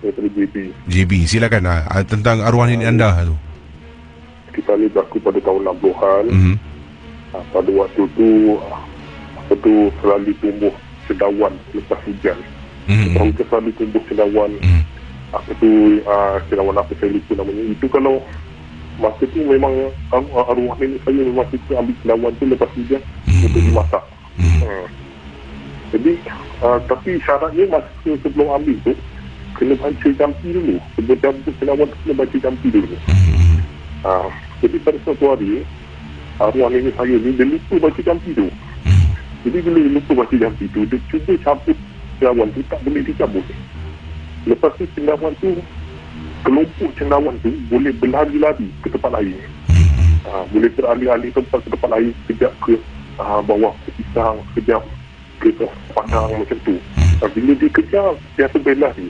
Daripada JB.
JB, silakan. Tentang arwah nenek anda tu.
Kisah ni berlaku pada tahun 60-an. Pada waktu tu apa tu, selalu tumbuh cendawan lepas hujan. Tahu ke selalu tumbuh cendawan? Apa tu, cendawan apa saya lupa namanya. Itu kalau masa tu memang arwah nenek saya memang suka ambil cendawan tu lepas hujan untuk dimasak. Jadi tapi syaratnya masa sebelum ambil tu kena baca jampi dulu. Sebelum jampi cendawan tu kena baca jampi dulu. Jadi pada suatu hari arwah nenek saya ni dia lupa baca jampi tu. Jadi bila dia lupa baca jampi tu, dia cuba cabut cendawan tu, tak boleh dicabut. Lepas tu cendawan tu, kelompok cendawan tu boleh berlari-lari ke tempat lain. Boleh teralih-alih tempat ke depan air, kejap ke bawah ke pisang, kejap ke padang macam tu. Bila dia kejap, dia akan belah ni.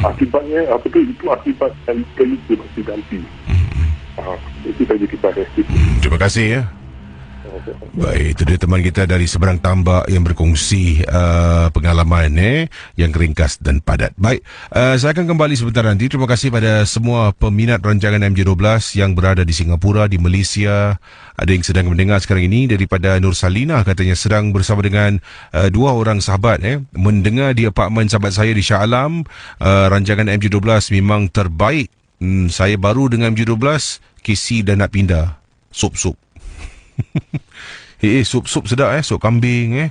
Akibatnya itu akibat kayu itu masih ganti. Itu saja kita rasa.
Terima kasih ya. Baik, itu dia teman kita dari seberang tambak yang berkongsi pengalaman yang ringkas dan padat. Baik, saya akan kembali sebentar nanti. Terima kasih pada semua peminat rancangan MJ12 yang berada di Singapura, di Malaysia. Ada yang sedang mendengar sekarang ini daripada Nur Salina, katanya sedang bersama dengan dua orang sahabat mendengar di apartmen sahabat saya di Shah Alam. Rancangan MJ12 memang terbaik. Saya baru dengan MJ12, KC dah nak pindah. Sup-sup. Sup sedap sup kambing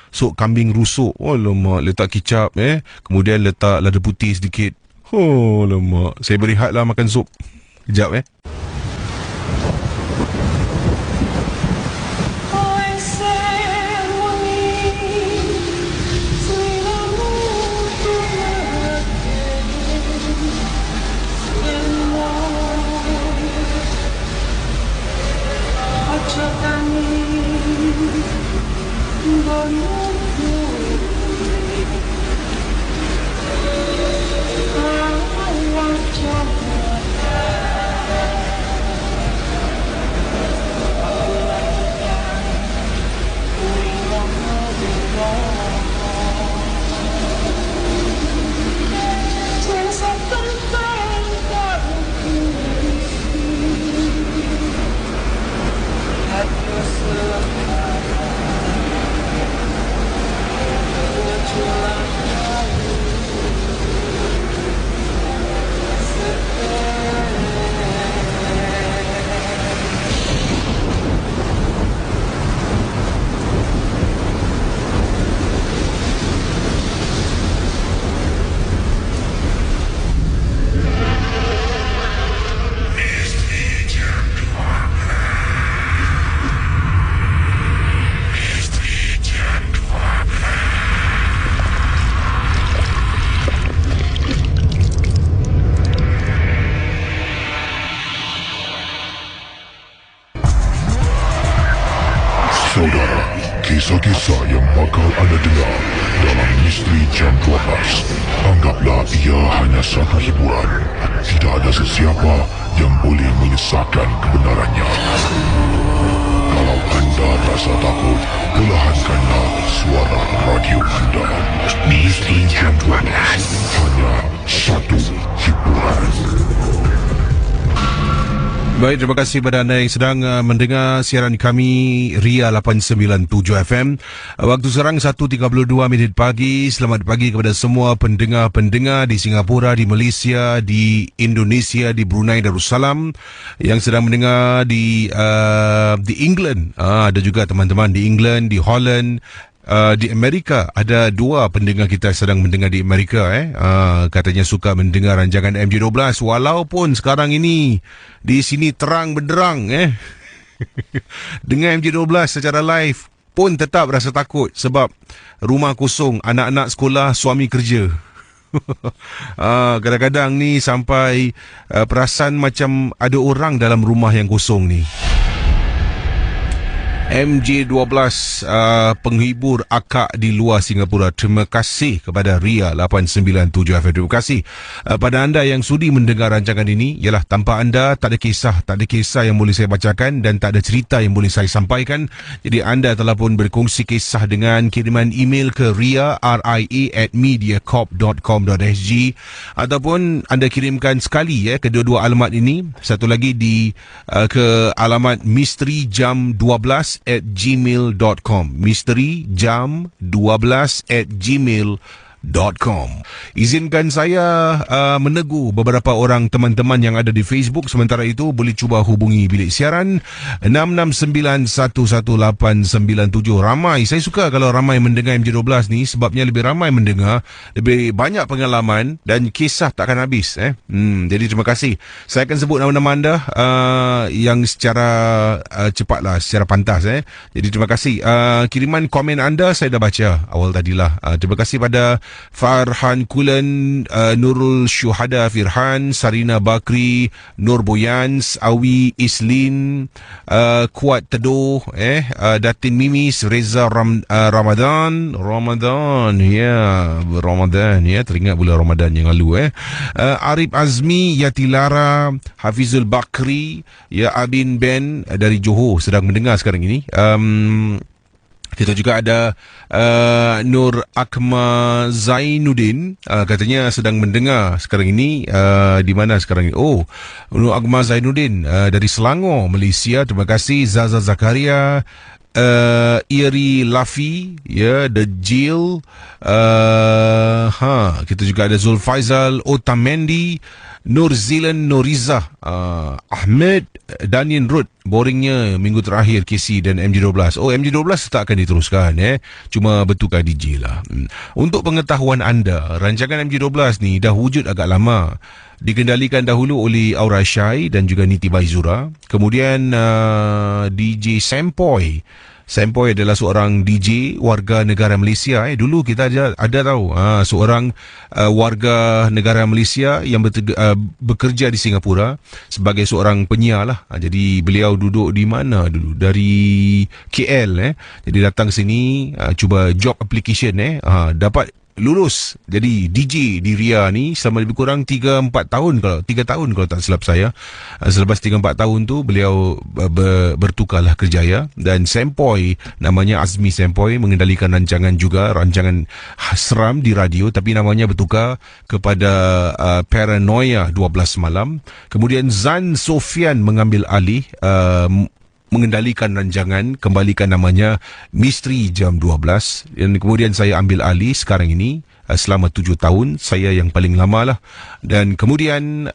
sup kambing rusuk. Oh lemak, letak kicap kemudian letak lada putih sedikit. Oh lemak, saya berehatlah makan sup. Kejap
Saudara, kisah-kisah yang bakal anda dengar dalam Misteri Jam 12, anggaplah ia hanya satu hiburan. Tidak ada sesiapa yang boleh menyesatkan kebenarannya. Kalau anda rasa takut, perlahankanlah suara radio anda. Misteri Jam 12, hanya satu hiburan.
Baik, terima kasih kepada anda yang sedang mendengar siaran kami Ria 897 FM. Waktu sekarang 1.32 pagi. Selamat pagi kepada semua pendengar-pendengar di Singapura, di Malaysia, di Indonesia, di Brunei Darussalam yang sedang mendengar di England. Ada juga teman-teman di England, di Holland, di Amerika. Ada dua pendengar kita sedang mendengar di Amerika katanya suka mendengar rancangan MJ12 walaupun sekarang ini di sini terang benderang dengan MJ12 secara live pun tetap rasa takut sebab rumah kosong, anak-anak sekolah, suami kerja. Kadang-kadang ni sampai perasan macam ada orang dalam rumah yang kosong ni. MJ12 penghibur akak di luar Singapura. Terima kasih kepada Ria 897 FM. Terima kasih pada anda yang sudi mendengar rancangan ini. Yalah, tanpa anda tak ada kisah yang boleh saya bacakan dan tak ada cerita yang boleh saya sampaikan. Jadi anda telah pun berkongsi kisah dengan kiriman email ke ria@mediacorp.com.sg ataupun anda kirimkan sekali kedua-dua alamat ini. Satu lagi ke alamat misterijam12@gmail.com. misterijam12@gmail.com. Izinkan saya menegur beberapa orang teman-teman yang ada di Facebook. Sementara itu boleh cuba hubungi bilik siaran 669-11897. Ramai, saya suka kalau ramai mendengar MJ12 ni sebabnya lebih ramai mendengar, lebih banyak pengalaman dan kisah takkan habis. Jadi terima kasih. Saya akan sebut nama-nama anda yang secara cepatlah, secara pantas. Jadi terima kasih. Kiriman komen anda saya dah baca awal tadilah. Terima kasih pada Farhan Kulen, Nurul Syuhada Firhan, Sarina Bakri, Nur Boyans, Awi Islin, Kuat Teduh, Datin Mimis, Reza Ramadan, teringat bulan Ramadan yang lalu. Arif Azmi, Yati Lara, Hafizul Bakri, ya Abin Ben dari Johor sedang mendengar sekarang ini. Kita juga ada Nur Akma Zainuddin, katanya sedang mendengar sekarang ini. Di mana sekarang ini? Oh, Nur Akma Zainuddin dari Selangor, Malaysia. Terima kasih. Zaza Zakaria, Iri Lafi, ya, The Jill, kita juga ada Zulfaizal Otamendi, Nur Zilan Noriza, Ahmed Daniel Rud. Boringnya minggu terakhir KC dan MG12. Oh, MG12 tak akan diteruskan, cuma bertukar DJ lah. Untuk pengetahuan anda, rancangan MG12 ni dah wujud agak lama. Dikendalikan dahulu oleh Aura Syai dan juga Niti Baizura. Kemudian DJ Sempoy. Sempoy adalah seorang DJ warga negara Malaysia. Dulu kita ada tahu seorang warga negara Malaysia yang bekerja di Singapura sebagai seorang penyiar lah. Jadi beliau duduk di mana dulu? Dari KL. Jadi datang sini, cuba job application. Dapat lulus jadi DJ di RIA ni selama lebih kurang 3 tahun kalau tak silap saya. Selepas 3-4 tahun tu beliau bertukarlah kerjaya, dan Sempoy, namanya Azmi Sempoy, mengendalikan rancangan seram di radio, tapi namanya bertukar kepada Paranoia 12 malam. Kemudian Zan Sofian mengambil alih mengendalikan rancangan, kembalikan namanya Misteri Jam 12, dan kemudian saya ambil alih sekarang ini selama 7 tahun, saya yang paling lama lah. Dan kemudian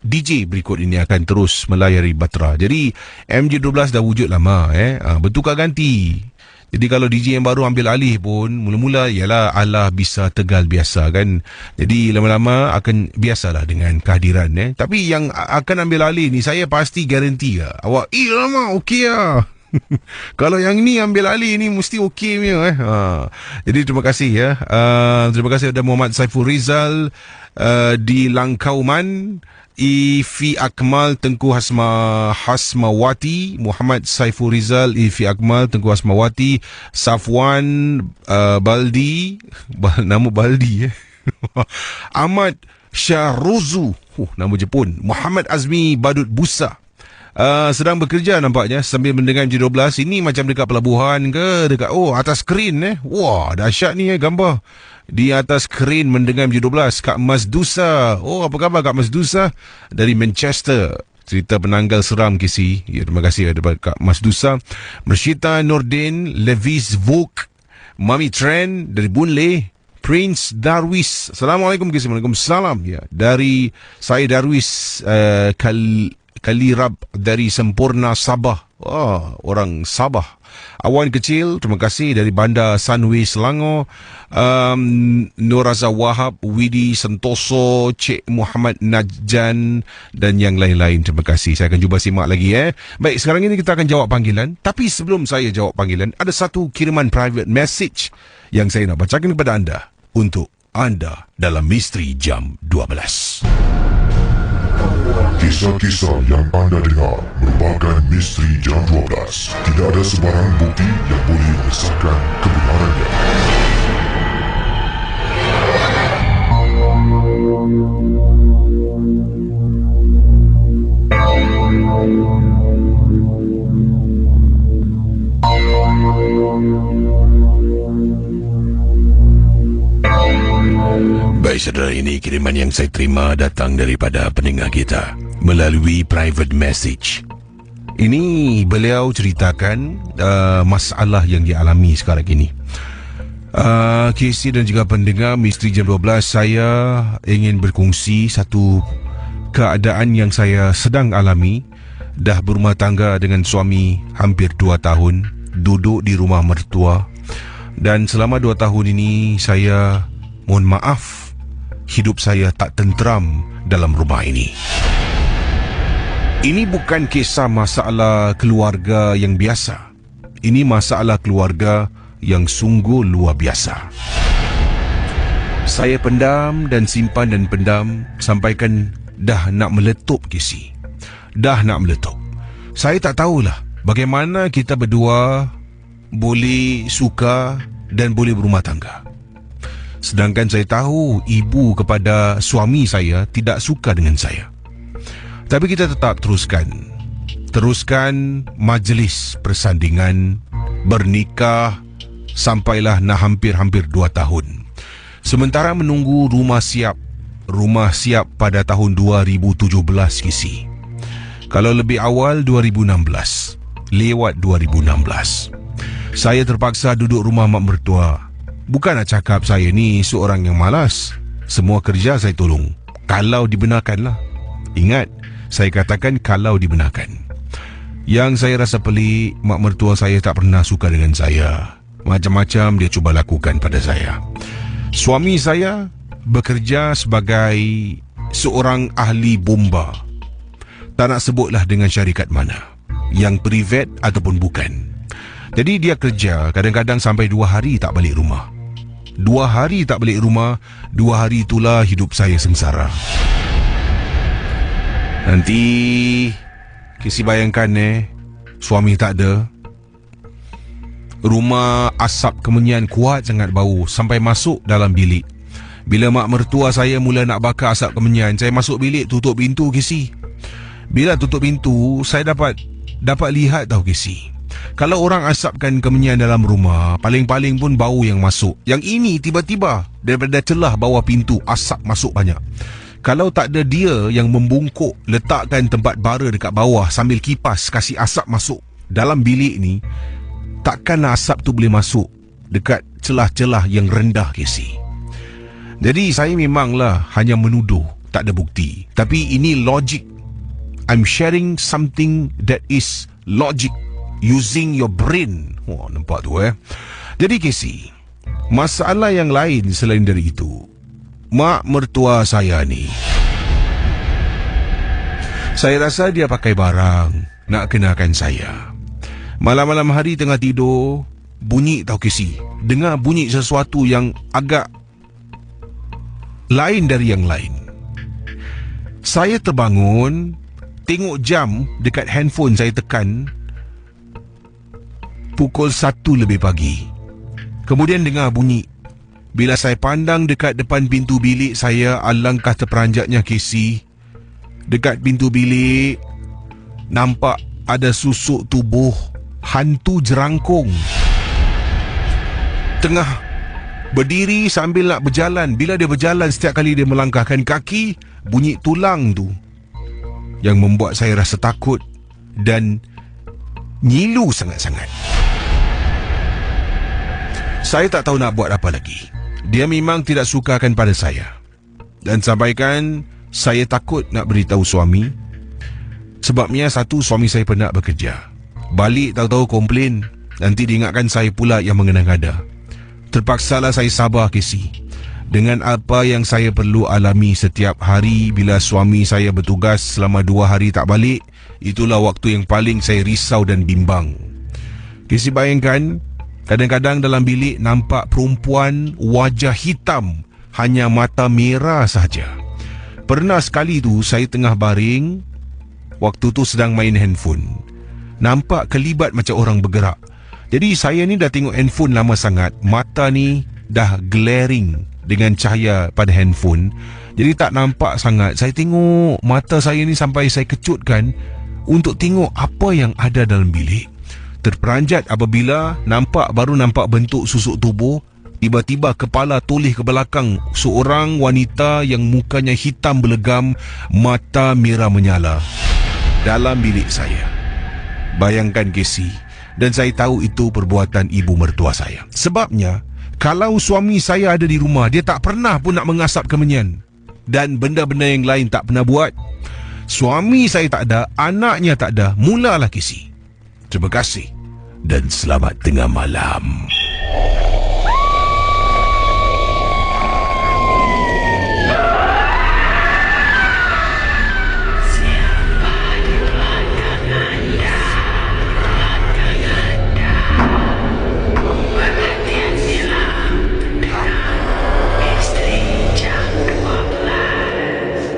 DJ berikut ini akan terus melayari batera. Jadi MJ12 dah wujud lama, bertukar ganti. Jadi kalau DJ yang baru ambil alih pun mula-mula ialah ala bisa Tegal biasa kan. Jadi lama-lama akan biasalah dengan kehadiran. Tapi yang akan ambil alih ni saya pasti garanti lah. Awak lama okey lah. Kalau yang ni ambil alih ni mesti okey punya. Jadi terima kasih ya. Terima kasih kepada Muhammad Saiful Rizal di Langkauman, Ifi Akmal Tengku Hasmawati, Muhammad Saiful Rizal, Ifi Akmal Tengku Hasmawati, Safwan Baldi, nama Baldi Ahmad Syahruzu, nama Jepun, Muhammad Azmi Badut Busa. Sedang bekerja nampaknya sambil mendengar MJ12. Ini macam dekat pelabuhan ke dekat atas skrin. Wah, dahsyat ni gambar. Di atas skrin mendengar MJ12. Kak Mas Dusa. Apa khabar Kak Mas Dusa? Dari Manchester. Cerita penanggal seram KC. Ya, terima kasih kepada Kak Mas Dusa. Mersyita Nordin, Levis Vuk, Mami Tren dari Bunley, Prince Darwis. Assalamualaikum KC. Waalaikumsalam. Ya, dari saya Darwis Kalirab dari Sempurna Sabah. Orang Sabah. Awan Kecil, terima kasih dari Bandar Sunway Selangor. Nuraza Wahab, Widi Sentoso, Cik Muhammad Najjan dan yang lain-lain. Terima kasih. Saya akan cuba simak lagi. Baik, sekarang ini kita akan jawab panggilan. Tapi sebelum saya jawab panggilan, ada satu kiriman private message yang saya nak bacakan kepada anda. Untuk anda dalam Misteri Jam 12.
Kisah-kisah yang anda dengar merupakan Misteri Jam 12. Tidak ada sebarang bukti yang boleh mengesahkan kebenarannya.
Baik saudara, ini kiriman yang saya terima datang daripada pendengar kita melalui private message. Ini beliau ceritakan masalah yang dialami sekarang ini. KC dan juga pendengar Misteri Jam 12, saya ingin berkongsi satu keadaan yang saya sedang alami. Dah berumah tangga dengan suami hampir 2 tahun, duduk di rumah mertua, dan selama 2 tahun ini saya mohon maaf, hidup saya tak tenteram dalam rumah ini. Ini bukan kisah masalah keluarga yang biasa. Ini masalah keluarga yang sungguh luar biasa. Saya pendam dan simpan dan pendam sampaikan dah nak meletup, Casey. Dah nak meletup. Saya tak tahulah bagaimana kita berdua boleh suka dan boleh berumah tangga. Sedangkan saya tahu ibu kepada suami saya tidak suka dengan saya. Tapi kita tetap teruskan majlis persandingan, bernikah sampailah nak hampir-hampir 2 tahun. Sementara menunggu rumah siap pada tahun 2017, Kisi. Kalau lebih awal 2016, lewat 2016. Saya terpaksa duduk rumah mak mertua. Bukan nak cakap saya ni seorang yang malas. Semua kerja saya tolong, kalau dibenarkan lah. Ingat, saya katakan kalau dibenarkan. Yang saya rasa pelik, mak mertua saya tak pernah suka dengan saya. Macam-macam dia cuba lakukan pada saya. Suami saya bekerja sebagai seorang ahli bomba. Tak nak sebutlah dengan syarikat mana, yang privat ataupun bukan. Jadi dia kerja kadang-kadang sampai 2 hari tak balik rumah. 2 hari tak balik rumah, 2 hari itulah hidup saya sengsara. Nanti Kisi bayangkan suami tak ada. Rumah asap kemenyan kuat sangat bau sampai masuk dalam bilik. Bila mak mertua saya mula nak bakar asap kemenyan, saya masuk bilik, tutup pintu, Kisi. Bila tutup pintu, saya dapat lihat tahu, Kisi. Kalau orang asapkan kemenyan dalam rumah, paling-paling pun bau yang masuk. Yang ini tiba-tiba daripada celah bawah pintu asap masuk banyak. Kalau tak ada dia yang membungkuk, letakkan tempat bara dekat bawah sambil kipas kasih asap masuk dalam bilik ni, takkanlah asap tu boleh masuk dekat celah-celah yang rendah, Casey. Jadi saya memanglah hanya menuduh, tak ada bukti. Tapi ini logik. I'm sharing something that is logic, using your brain. Wah, nampak tu Jadi Casey, masalah yang lain selain dari itu, mak mertua saya ni, saya rasa dia pakai barang nak kenakan saya. Malam-malam hari tengah tidur, bunyi tau, Casey. Dengar bunyi sesuatu yang agak lain dari yang lain. Saya terbangun, tengok jam dekat handphone saya, tekan pukul 1 lebih pagi. Kemudian dengar bunyi. Bila saya pandang dekat depan pintu bilik saya, alangkah terperanjatnya, Casey. Dekat pintu bilik nampak ada susuk tubuh hantu jerangkung tengah berdiri sambil nak berjalan. Bila dia berjalan, setiap kali dia melangkahkan kaki, bunyi tulang tu yang membuat saya rasa takut dan ngilu sangat-sangat. Saya tak tahu nak buat apa lagi. Dia memang tidak sukakan pada saya. Dan sampaikan saya takut nak beritahu suami. Sebabnya satu, suami saya penat bekerja. Balik tahu-tahu komplain, nanti diingatkan saya pula yang mengena-ngada. Terpaksalah saya sabar, Casey, dengan apa yang saya perlu alami setiap hari. Bila suami saya bertugas selama 2 hari tak balik, itulah waktu yang paling saya risau dan bimbang. Casey bayangkan, kadang-kadang dalam bilik nampak perempuan wajah hitam, hanya mata merah saja. Pernah sekali tu saya tengah baring, waktu tu sedang main handphone. Nampak kelibat macam orang bergerak. Jadi saya ni dah tengok handphone lama sangat, mata ni dah glaring dengan cahaya pada handphone. Jadi tak nampak sangat. Saya tengok mata saya ni sampai saya kecutkan untuk tengok apa yang ada dalam bilik. Terperanjat apabila baru nampak bentuk susuk tubuh. Tiba-tiba kepala toleh ke belakang seorang wanita yang mukanya hitam belegam, mata merah menyala dalam bilik saya. Bayangkan, Casey. Dan saya tahu itu perbuatan ibu mertua saya. Sebabnya, kalau suami saya ada di rumah, dia tak pernah pun nak mengasap kemenyan dan benda-benda yang lain tak pernah buat. Suami saya tak ada, anaknya tak ada, mulalah, Casey. Terima kasih dan selamat tengah malam.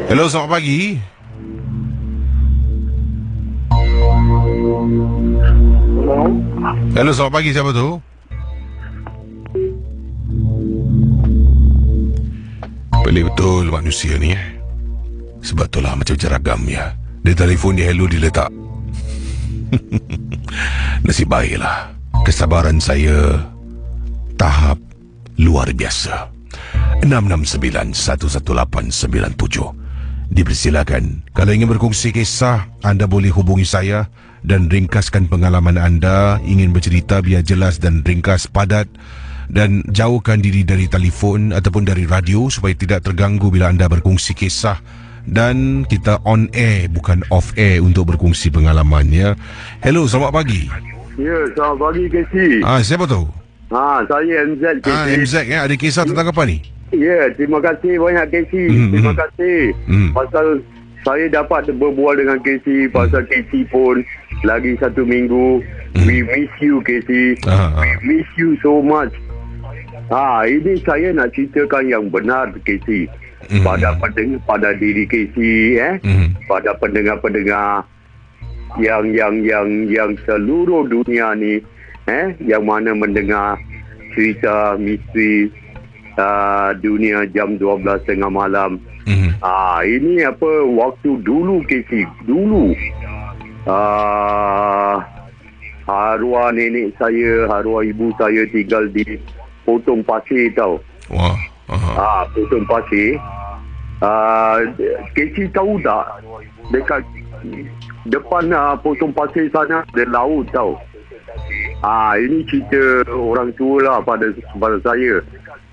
Hello, selamat pagi. Hello, selamat pagi. Siapa tu? Pelik betul manusia ni. Sebab itulah macam jeragam ya. Dia telefon dia hello, dia letak. Nasib baiklah. Kesabaran saya tahap luar biasa. 669-11897. Dipersilakan. Kalau ingin berkongsi kisah, anda boleh hubungi saya dan ringkaskan pengalaman anda. Ingin bercerita biar jelas dan ringkas, padat, dan jauhkan diri dari telefon ataupun dari radio supaya tidak terganggu bila anda berkongsi kisah. Dan kita on air bukan off air untuk berkongsi pengalamannya. Hello, selamat pagi.
Ya, selamat pagi KC.
Siapa tu?
Saya MZ KC.
MZ ya, ada kisah tentang apa ni?
Ya, terima kasih banyak KC. Terima kasih. Pasal saya dapat berbual dengan KC. Pasal KC pun lagi 1 minggu. We miss you KC. We miss you so much. Ini saya nak ceritakan yang benar KC. Pada diri KC, pada pendengar-pendengar yang seluruh dunia ni, yang mana mendengar cerita misteri dunia jam 12 tengah malam. Ini waktu dulu KC, arwah nenek saya, arwah ibu saya tinggal di Potong Pasir tau.
Wah.
Potong Pasir. KC tahu tak, dekat depan Potong Pasir sana ada laut tau. Ini cerita orang tua lah pada saya.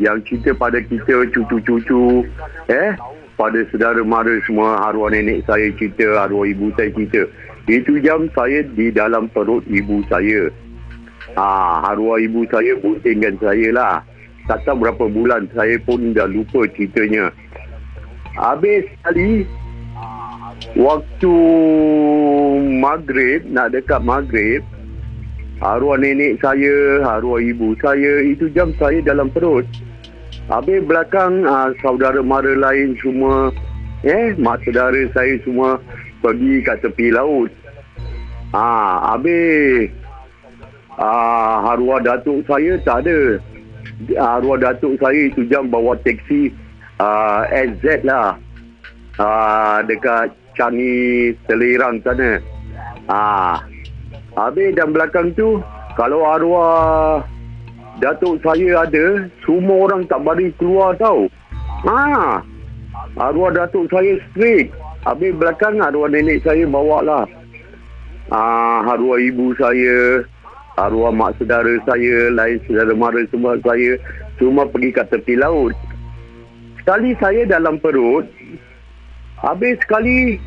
Yang cerita pada kita cucu-cucu, pada saudara mara semua, arwah nenek saya cerita, arwah ibu saya cerita. Itu jam saya di dalam perut ibu saya. Arwah ibu saya buntingkan saya lah. Tak tahu berapa bulan, saya pun dah lupa ceritanya. Habis sekali, waktu maghrib, nak dekat maghrib, arwah nenek saya, arwah ibu saya, itu jam saya dalam perut. Habis belakang, saudara mara lain semua, mak saudara saya semua pergi kat tepi laut. Habis arwah datuk saya tak ada. Arwah datuk saya itu jam bawa teksi SZ lah, dekat Changi Telerang sana. Habis dan belakang tu, kalau arwah datuk saya ada, semua orang tak bagi keluar tau. Arwah datuk saya straight. Habis belakang arwah nenek saya bawa lah. Arwah ibu saya, arwah mak saudara saya, lain saudara mara semua saya, semua pergi kat tepi laut. Sekali saya dalam perut, habis sekali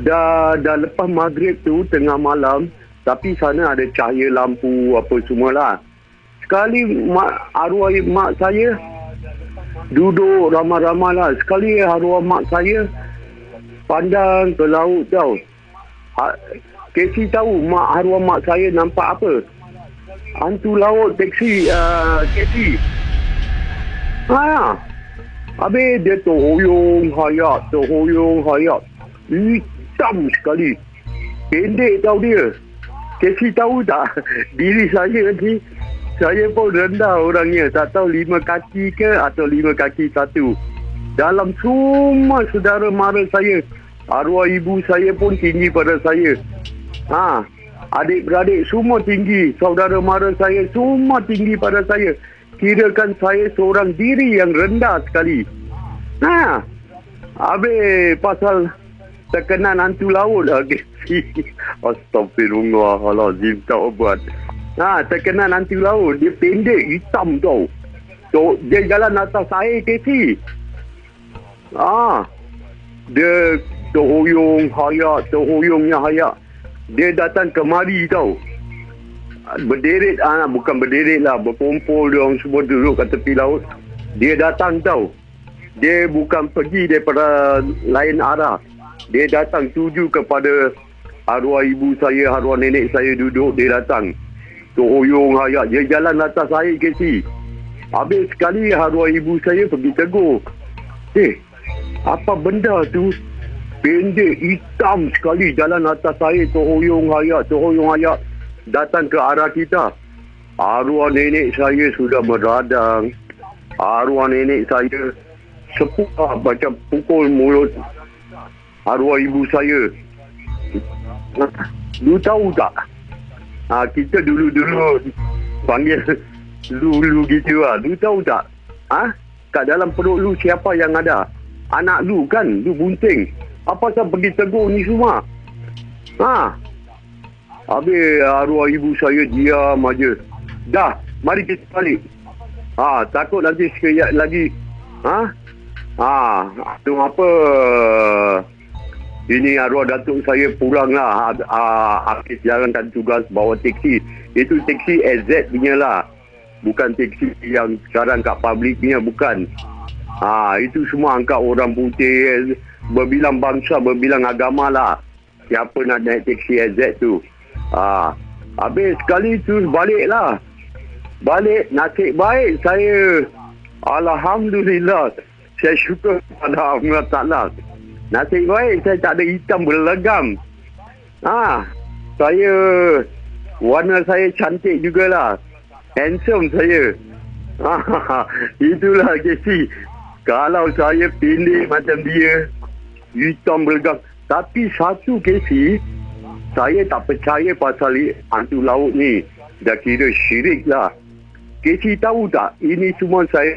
dah lepas maghrib tu, tengah malam, tapi sana ada cahaya lampu apa semualah. Sekali arwah mak saya duduk ramai-ramai lah. Sekali arwah mak saya pandang ke laut tau. KC tahu arwah mak saya nampak apa? Hantu laut teksi KC. Habis dia terhoyong hayat. Hitam sekali. Pendek tau dia. KC tahu tak? Diri saya ni, saya pun rendah orangnya. Tak tahu 5 kaki ke atau 5 kaki 1. Dalam semua saudara mara saya, arwah ibu saya pun tinggi pada saya. Adik-beradik semua tinggi. Saudara mara saya semua tinggi pada saya. Kirakan saya seorang diri yang rendah sekali. Habis pasal terkenal hantu laut lagi. Astagfirullahalazim, tak buat. Terkenal hantu laut. Dia pendek, hitam tau. Dia jalan atas air KC. Dia terhoyongnya hayat. Dia datang kemari tau. Berderet, bukan berderet lah, berkumpul dia orang semua duduk kat tepi laut. Dia datang tau. Dia bukan pergi daripada lain arah. Dia datang tuju kepada arwah ibu saya, arwah nenek saya duduk. Dia datang terhoyong hayat. Dia jalan atas air KC. Habis sekali arwah ibu saya pergi tegur, Apa benda tu? Pendek, hitam sekali jalan atas saya, terhoyong hayak datang ke arah kita. Arwah nenek saya sudah meradang. Arwah nenek saya sepukah macam pukul mulut arwah ibu saya. Lu tahu tak? Kita dulu panggil lu gitu lah. Lu tahu tak? Kat dalam perut lu siapa yang ada? Anak lu kan? Lu bunting. Apa saya pergi tegur ni semua? Habis arwah ibu saya diam aja. Dah, mari kita balik. Takut nanti sekejap lagi. Tu apa? Ini arwah datuk saya pulang lah. Habis jalankan tugas bawa teksi. Itu teksi SZ punya lah. Bukan teksi yang sekarang kat public punya, bukan. Itu semua angkat orang putih, berbilang bangsa, berbilang agama lah. Siapa nak naik teksi SZ tu. Habis sekali tu balik lah. Balik, nasib baik saya. Alhamdulillah. Saya syukur kepada Allah Ta'ala. Nasib baik saya tak ada hitam berlegam. Saya, warna saya cantik jugalah. Handsome saya. Itulah Casey. Kalau saya pendek macam dia, hitam berlegam. Tapi satu Casey, saya tak percaya pasal hantu laut ni. Dah kira syirik lah. Casey tahu tak? Ini semua saya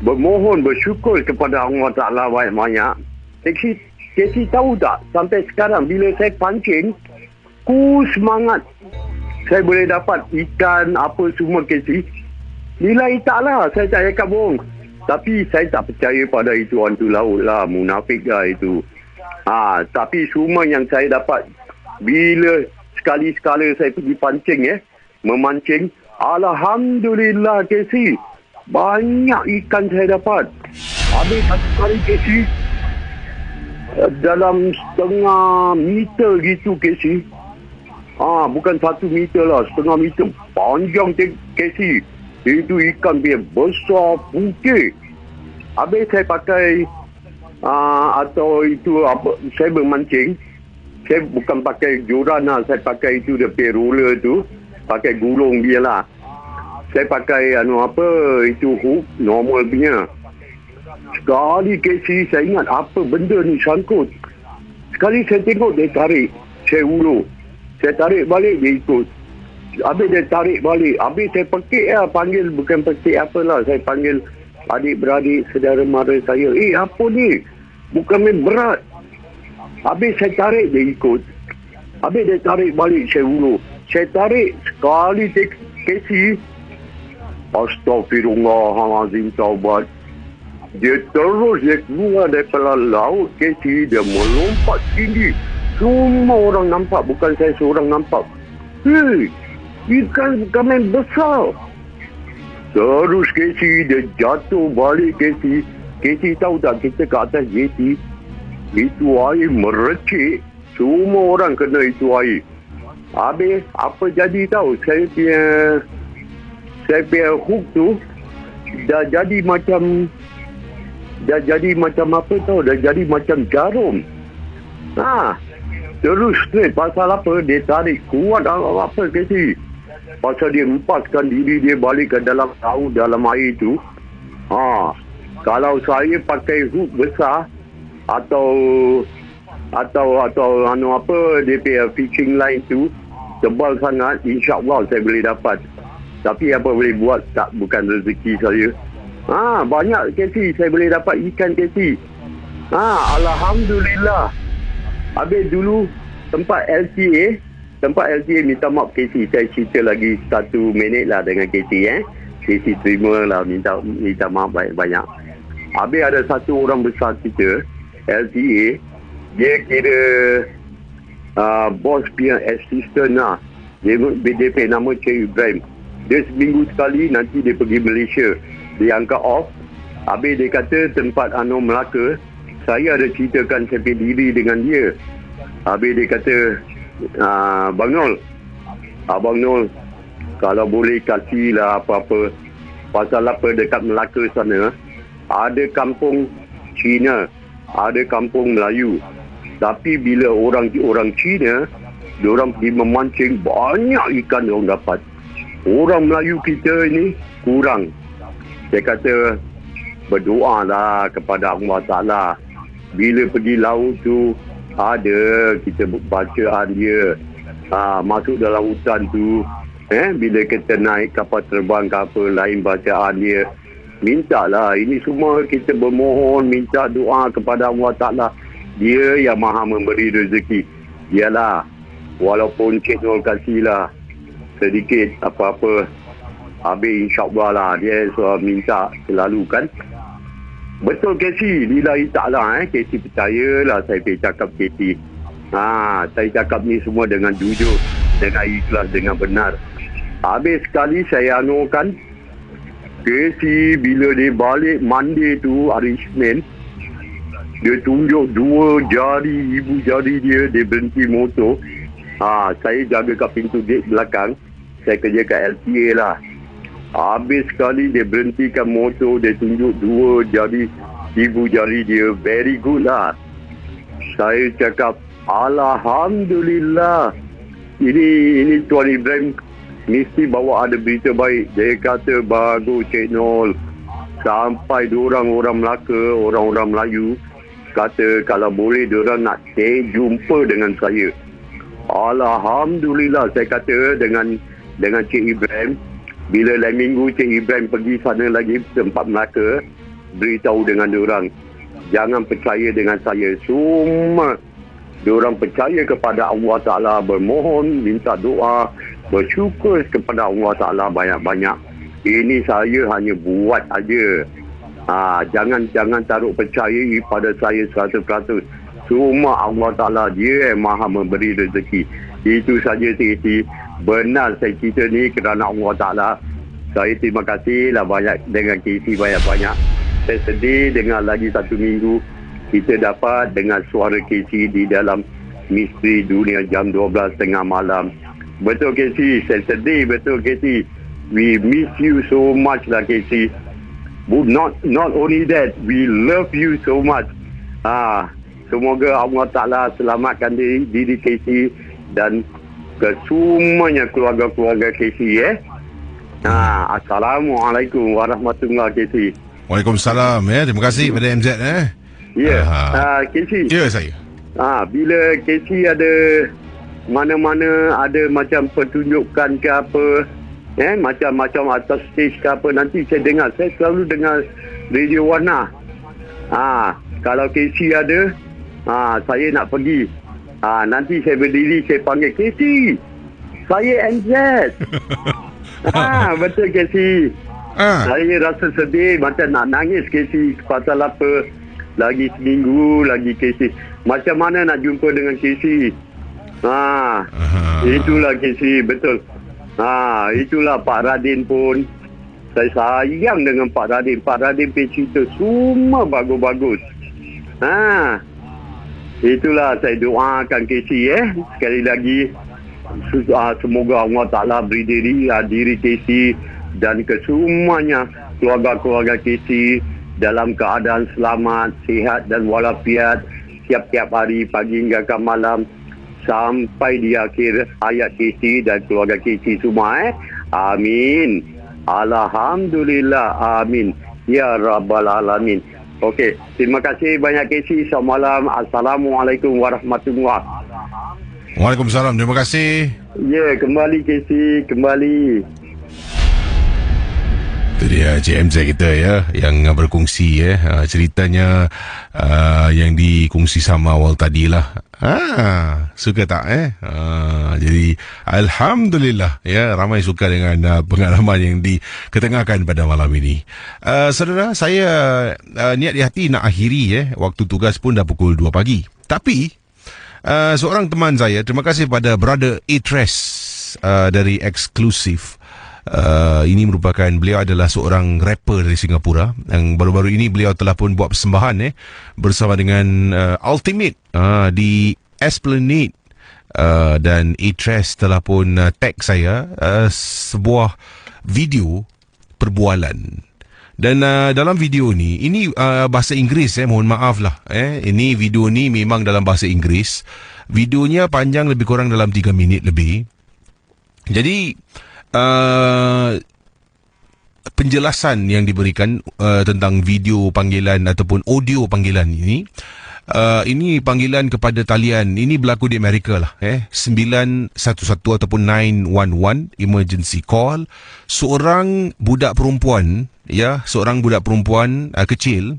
bermohon, bersyukur kepada Allah Ta'ala banyak-banyak. Casey tahu tak? Sampai sekarang bila saya pancing, ku semangat. Saya boleh dapat ikan apa semua Casey. Nilai tak lah. Saya tak cakap bohong. Tapi saya tak percaya pada itu hantu laut lah. Munafik lah itu. Tapi semua yang saya dapat bila sekali-sekala saya pergi pancing memancing, alhamdulillah Casey, banyak ikan saya dapat. Habis satu kali Casey, dalam setengah meter gitu Casey. Bukan 1 meter lah, setengah meter panjang Casey. Itu ikan dia besar putih. Habis saya pakai atau itu apa, saya bermancing. Saya bukan pakai joran lah, saya pakai itu dia pay roller tu, pakai gulung dia lah. Saya pakai itu hook normal punya. Sekali Casey saya ingat apa benda ni sangkut. Sekali saya tengok dia tarik, saya ulur. Saya tarik balik, dia ikut. Habis dia tarik balik. Habis saya pekik lah, panggil, bukan pekik apalah. Saya panggil adik-beradik, saudara mara saya. Apa ni? Bukan main berat. Habis saya tarik, dia ikut. Habis dia tarik balik, saya ulur. Saya tarik, sekali Casey. Astaghfirullahalazim, taubat. Dia terus, dia keluar daripada laut Casey. Dia melompat tinggi. Semua orang nampak, bukan saya seorang nampak. Ikan bukan main besar. Terus Casey, dia jatuh balik Casey. Casey tahu tak, kita ke atas jeti, itu air merecik. Semua orang kena itu air. Habis, apa jadi tahu, saya punya hook tu, dah jadi macam apa tahu, dah jadi macam jarum. Terus straight. Pasal apa? Dia tarik kuat apa Casey. Pasal dia lepaskan diri dia balik ke dalam laut, dalam air tu. Kalau saya pakai hook besar atau apa dia punya fishing line tu tebal sangat, insya-Allah saya boleh dapat. Tapi apa boleh buat, tak, bukan rezeki saya. Banyak Casey saya boleh dapat ikan Casey. Alhamdulillah. Habis dulu tempat LTA minta maaf Casey, saya cerita lagi 1 minit lah dengan Casey. Casey terima lah, minta maaf banyak-banyak. Habis ada satu orang besar kita LTA, dia kira bos punya assistant lah. Dia punya nama Cik Ibrahim. Dia seminggu sekali nanti dia pergi Malaysia, dia angkat off. Habis dia kata tempat Melaka, saya ada ceritakan saya punya diri dengan dia. Habis dia kata, Abang Nol, kalau boleh kasihlah apa-apa. Pasal apa, dekat Melaka sana ada kampung Cina, ada kampung Melayu. Tapi bila orang Cina, diorang pergi memancing, banyak ikan diorang dapat. Orang Melayu kita ini kurang. Saya kata berdoalah kepada Allah Ta'ala. Bila pergi laut tu, ada kita bacaan dia. Masuk dalam hutan tu, bila kita naik kapal terbang ke apa lain bacaan dia. Mintalah, ini semua kita bermohon, minta doa kepada Allah Ta'ala. Dia yang maha memberi rezeki. Yalah, walaupun Cik Nur kasihlah sedikit apa-apa, habis insyaAllah lah dia minta selalu kan. Betul Casey, lillahi ta'ala Casey percayalah saya pergi cakap Casey. Saya cakap ni semua dengan jujur, dengan ikhlas, dengan benar. Habis sekali saya anukan Casey bila dia balik Monday tu hari Isnin, dia tunjuk 2 jari, ibu jari dia berhenti motor. Saya jaga kat pintu gate belakang, saya kerja kat LTA lah. Habis sekali dia berhentikan motor, dia tunjuk 2 jari, ibu jari dia. Very good lah. Saya cakap Alhamdulillah. Ini Tuan Ibrahim mesti bawa ada berita baik. Dia kata bagus Cik Nol. Sampai diorang orang Melaka, orang-orang Melayu kata kalau boleh diorang nak jumpa dengan saya. Alhamdulillah, saya kata dengan Cik Ibrahim. Bila lain minggu Cik Ibrahim pergi sana lagi tempat Melaka, beritahu dengan diorang, jangan percaya dengan saya. Cuma diorang percaya kepada Allah Ta'ala, bermohon, minta doa, bersyukur kepada Allah Ta'ala banyak-banyak. Ini saya hanya buat aja. Jangan taruh percaya pada saya 100%. Cuma Allah Ta'ala dia yang maha memberi rezeki. Itu saja Siti. Benar saya cerita ni kerana Allah Ta'ala. Saya terima kasih lah banyak dengan KC banyak-banyak. Saya sedih dengan lagi 1 minggu kita dapat dengar suara KC di dalam Misteri Dunia jam 12:30 malam. Betul KC, saya sedih betul KC. We miss you so much lah KC. Not only that, we love you so much. Semoga Allah Ta'ala selamatkan diri KC dan kesemuanya keluarga-keluarga KC Assalamualaikum warahmatullahi KC.
Waalaikumsalam terima kasih pada MZ
KC.
Ya saya.
Bila KC ada mana-mana ada macam pertunjukan ke apa, macam atas stage ke apa, nanti saya dengar. Saya selalu dengar Radio Warna. Kalau KC ada, saya nak pergi. Nanti saya berdiri, saya panggil KC. Saya MZ. Betul KC. Saya rasa sedih, macam nak nangis KC. Pasal apa? Lagi seminggu lagi KC. Macam mana nak jumpa dengan KC? Itulah KC, betul. Itulah Pak Radin pun. Saya sayang dengan Pak Radin. Pak Radin punya cerita semua bagus-bagus. Itulah saya doakan KC sekali lagi. Semoga Allah Ta'ala beri diri KC dan kesemuanya keluarga-keluarga KC dalam keadaan selamat, sihat dan walafiat tiap-tiap hari pagi hingga ke malam sampai di akhir hayat KC dan keluarga KC semua. Amin. Alhamdulillah. Amin. Ya Rabbal Alamin. Okey, terima kasih banyak KC. Selamat malam. Assalamualaikum warahmatullahi.
Waalaikumsalam. Terima kasih.
Kembali KC, kembali.
Itu dia CMZ kita yang berkongsi ceritanya yang dikongsi sama awal tadi lah. Suka tak jadi Alhamdulillah ramai suka dengan pengalaman yang diketengahkan pada malam ini. Saudara, saya niat di hati nak akhiri waktu tugas pun dah pukul 2 pagi. Tapi seorang teman saya, terima kasih pada Brother Itres dari Eksklusif. Ini merupakan, beliau adalah seorang rapper dari Singapura yang baru-baru ini beliau telah pun buat persembahan bersama dengan Ultimate di Esplanade, dan Itres telah pun tag saya sebuah video perbualan Dan dalam video ni, ini bahasa Inggeris, mohon maaf lah. Ini video ni memang dalam bahasa Inggeris. Videonya panjang lebih kurang dalam 3 minit lebih. Jadi penjelasan yang diberikan tentang video panggilan ataupun audio panggilan ini panggilan kepada talian. Ini berlaku di Amerika lah, 911 ataupun 911 emergency call. Seorang budak perempuan kecil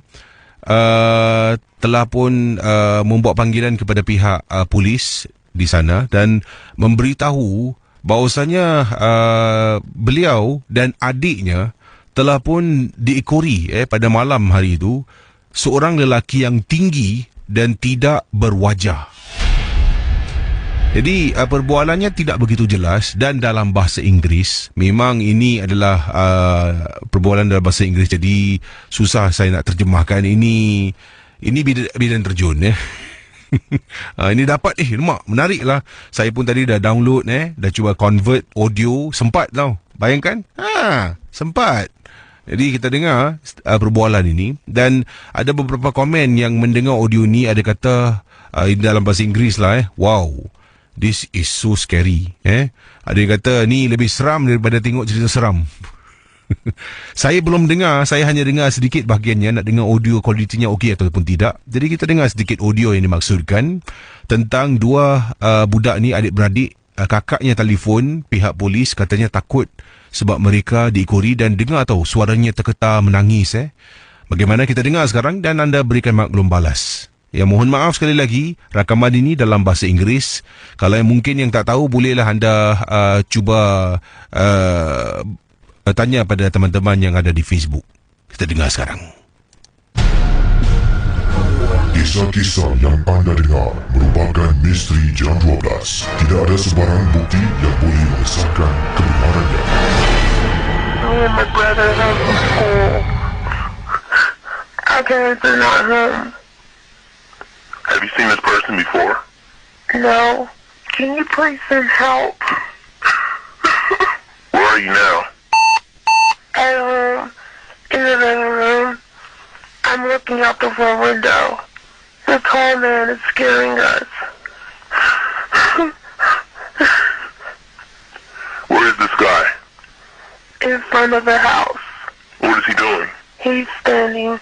telah pun membuat panggilan kepada pihak polis di sana dan memberitahu bahawasanya beliau dan adiknya telah pun diekori pada malam hari itu seorang lelaki yang tinggi dan tidak berwajah. Jadi perbualannya tidak begitu jelas dan dalam bahasa Inggeris. Memang ini adalah perbualan dalam bahasa Inggeris, jadi susah saya nak terjemahkan. Ini bidang terjun ini dapat lemak, menarik lah. Saya pun tadi dah download dah cuba convert audio, sempat tau. Bayangkan, sempat. Jadi kita dengar perbualan ini dan ada beberapa komen yang mendengar audio ni. Ada kata dalam bahasa Inggeris lah, wow, this is so scary. Ada yang kata ni lebih seram daripada tengok cerita seram. Saya belum dengar, saya hanya dengar sedikit bahagiannya. Nak dengar audio kualitinya okey ataupun tidak. Jadi kita dengar sedikit audio yang dimaksudkan tentang dua budak ni, adik-beradik. Kakaknya telefon pihak polis, katanya takut sebab mereka diekori dan dengar tahu suaranya terketar menangis. Bagaimana kita dengar sekarang dan anda berikan maklum balas. Ya, mohon maaf sekali lagi, rakaman ini dalam bahasa Inggeris. Kalau yang mungkin yang tak tahu, bolehlah anda cuba tanya pada teman-teman yang ada di Facebook. Kita dengar sekarang.
Kisah-kisah yang anda dengar merupakan misteri jam 12. Tidak ada sebarang bukti yang boleh mengesahkan kebenarannya.
Me and my brother home from school. Our parents are not home.
Have you seen this person before?
No. Can you please send help?
Where are you now?
At home. In the living room. I'm looking out the front window. The tall man is scaring us.
Where is this guy?
In front of the house.
What is he doing?
He's standing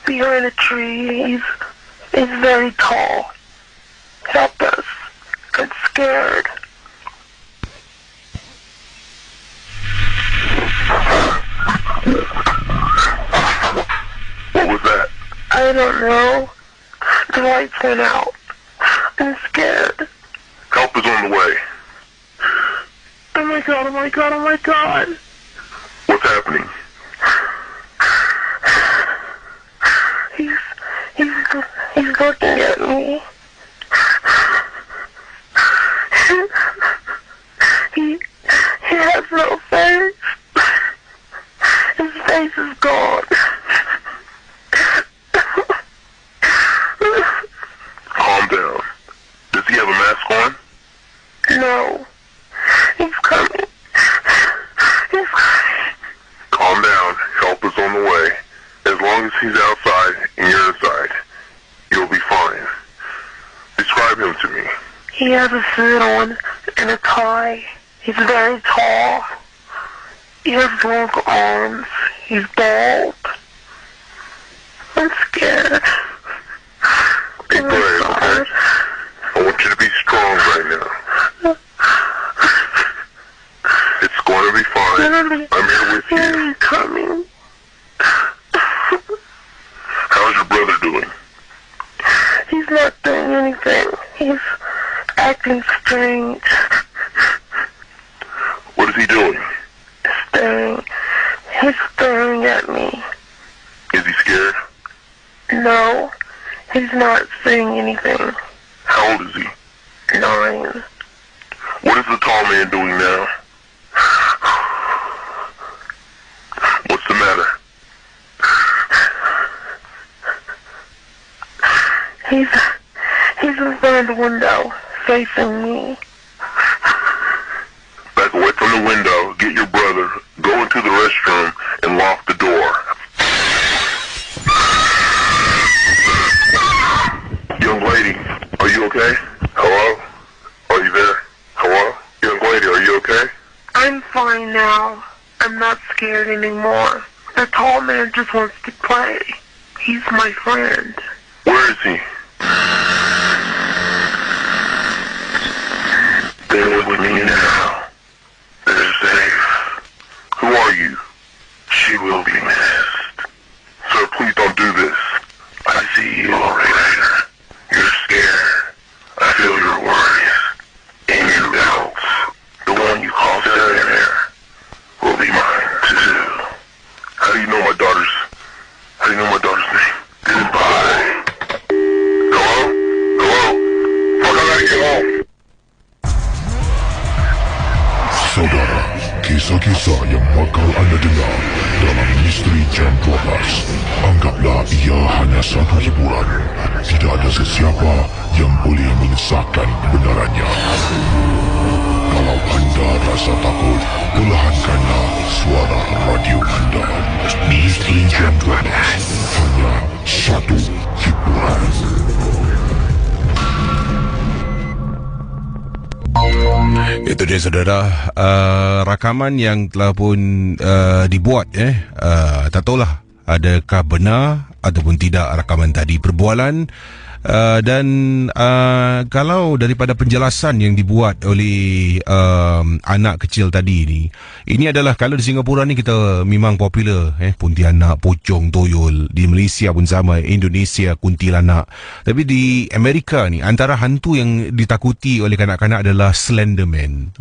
behind a tree. He's very tall. Help us. I'm scared.
What was that?
I don't know. The lights went out. I'm scared.
Help is on the way.
Oh my god, oh my god, oh my god.
What's happening?
He's looking at me. He has no face. His face is gone.
Calm down. Does he have a mask on?
No. He's coming. He's coming.
Calm down. Help is on the way. As long as he's outside and you're inside, you'll be fine. Describe him to me.
He has a suit on and a tie. He's very tall. He has long arms. He's bald. I'm scared.
Be brave, okay? I want you to be strong right now. It's going to be fine. I'm here with you.
He's coming.
How's your brother doing?
He's not doing anything. He's acting strange.
What is he doing?
Staring. He's staring at me.
Is he scared?
No. He's not saying anything.
How old is he?
9.
What is the tall man doing now? What's the matter?
He's in front of the window, facing me.
Back away from the window, get your brother, go into the restroom, and lock the door.
now. I'm not scared anymore. The tall man just wants to play. He's my friend.
Where is he? They're with me now. They're safe. Who are you? She will be missed. Sir, please don't do this. I see you already. You're scared. I feel your worries and your doubts. The one you call Sarah will be mine too. How do you know my daughter's name? Goodbye. Hello? How can I get home?
Saudara, kisah-kisah yang bakal anda dengar dalam Misteri Jam 12, anggaplah ia hanya satu hiburan. Tidak ada sesiapa yang boleh mengesahkan kebenarannya. Kalau anda rasa takut, perlahankanlah suara radio anda. Misteri Jam 12, hanya satu hiburan.
Itu dia saudara, rakaman yang telah pun dibuat tak tahulah adakah benar ataupun tidak rakaman tadi, perbualan dan kalau daripada penjelasan yang dibuat oleh anak kecil tadi ni, ini adalah kalau di Singapura ni kita memang popular Pontianak, pocong, toyol. Di Malaysia pun sama, Indonesia kuntilanak. Tapi di Amerika ni antara hantu yang ditakuti oleh kanak-kanak adalah Slenderman.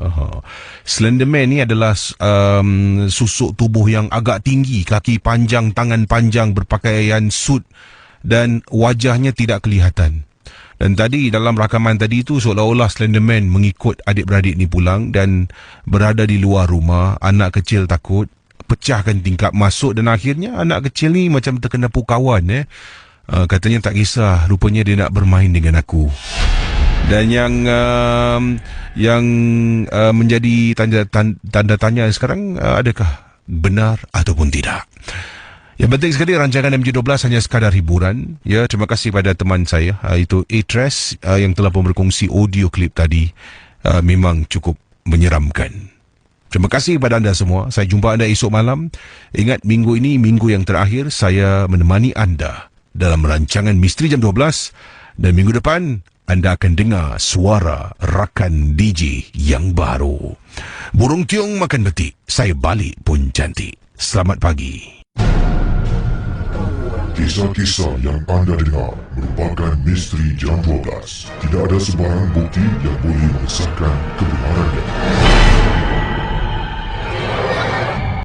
Slenderman ni adalah susuk tubuh yang agak tinggi, kaki panjang, tangan panjang, berpakaian suit dan wajahnya tidak kelihatan. Dan tadi dalam rakaman tadi itu seolah-olah Slenderman mengikut adik-beradik ni pulang dan berada di luar rumah. Anak kecil takut, pecahkan tingkap masuk dan akhirnya anak kecil ni macam terkena pukawan. Katanya tak kisah, rupanya dia nak bermain dengan aku. Dan yang menjadi tanda tanya sekarang, adakah benar ataupun tidak? Yang penting sekali rancangan MJ12 hanya sekadar hiburan. Ya, terima kasih pada teman saya itu Atres yang telah pun berkongsi audio klip tadi. Memang cukup menyeramkan. Terima kasih kepada anda semua. Saya jumpa anda esok malam. Ingat, minggu ini minggu yang terakhir saya menemani anda dalam rancangan Misteri Jam 12, dan minggu depan anda akan dengar suara rakan DJ yang baru. Burung tiung makan betik, saya balik pun cantik. Selamat pagi.
Kisah-kisah yang anda dengar merupakan Misteri Jam 12. Tidak ada sebarang bukti yang boleh mengesahkan kebenaran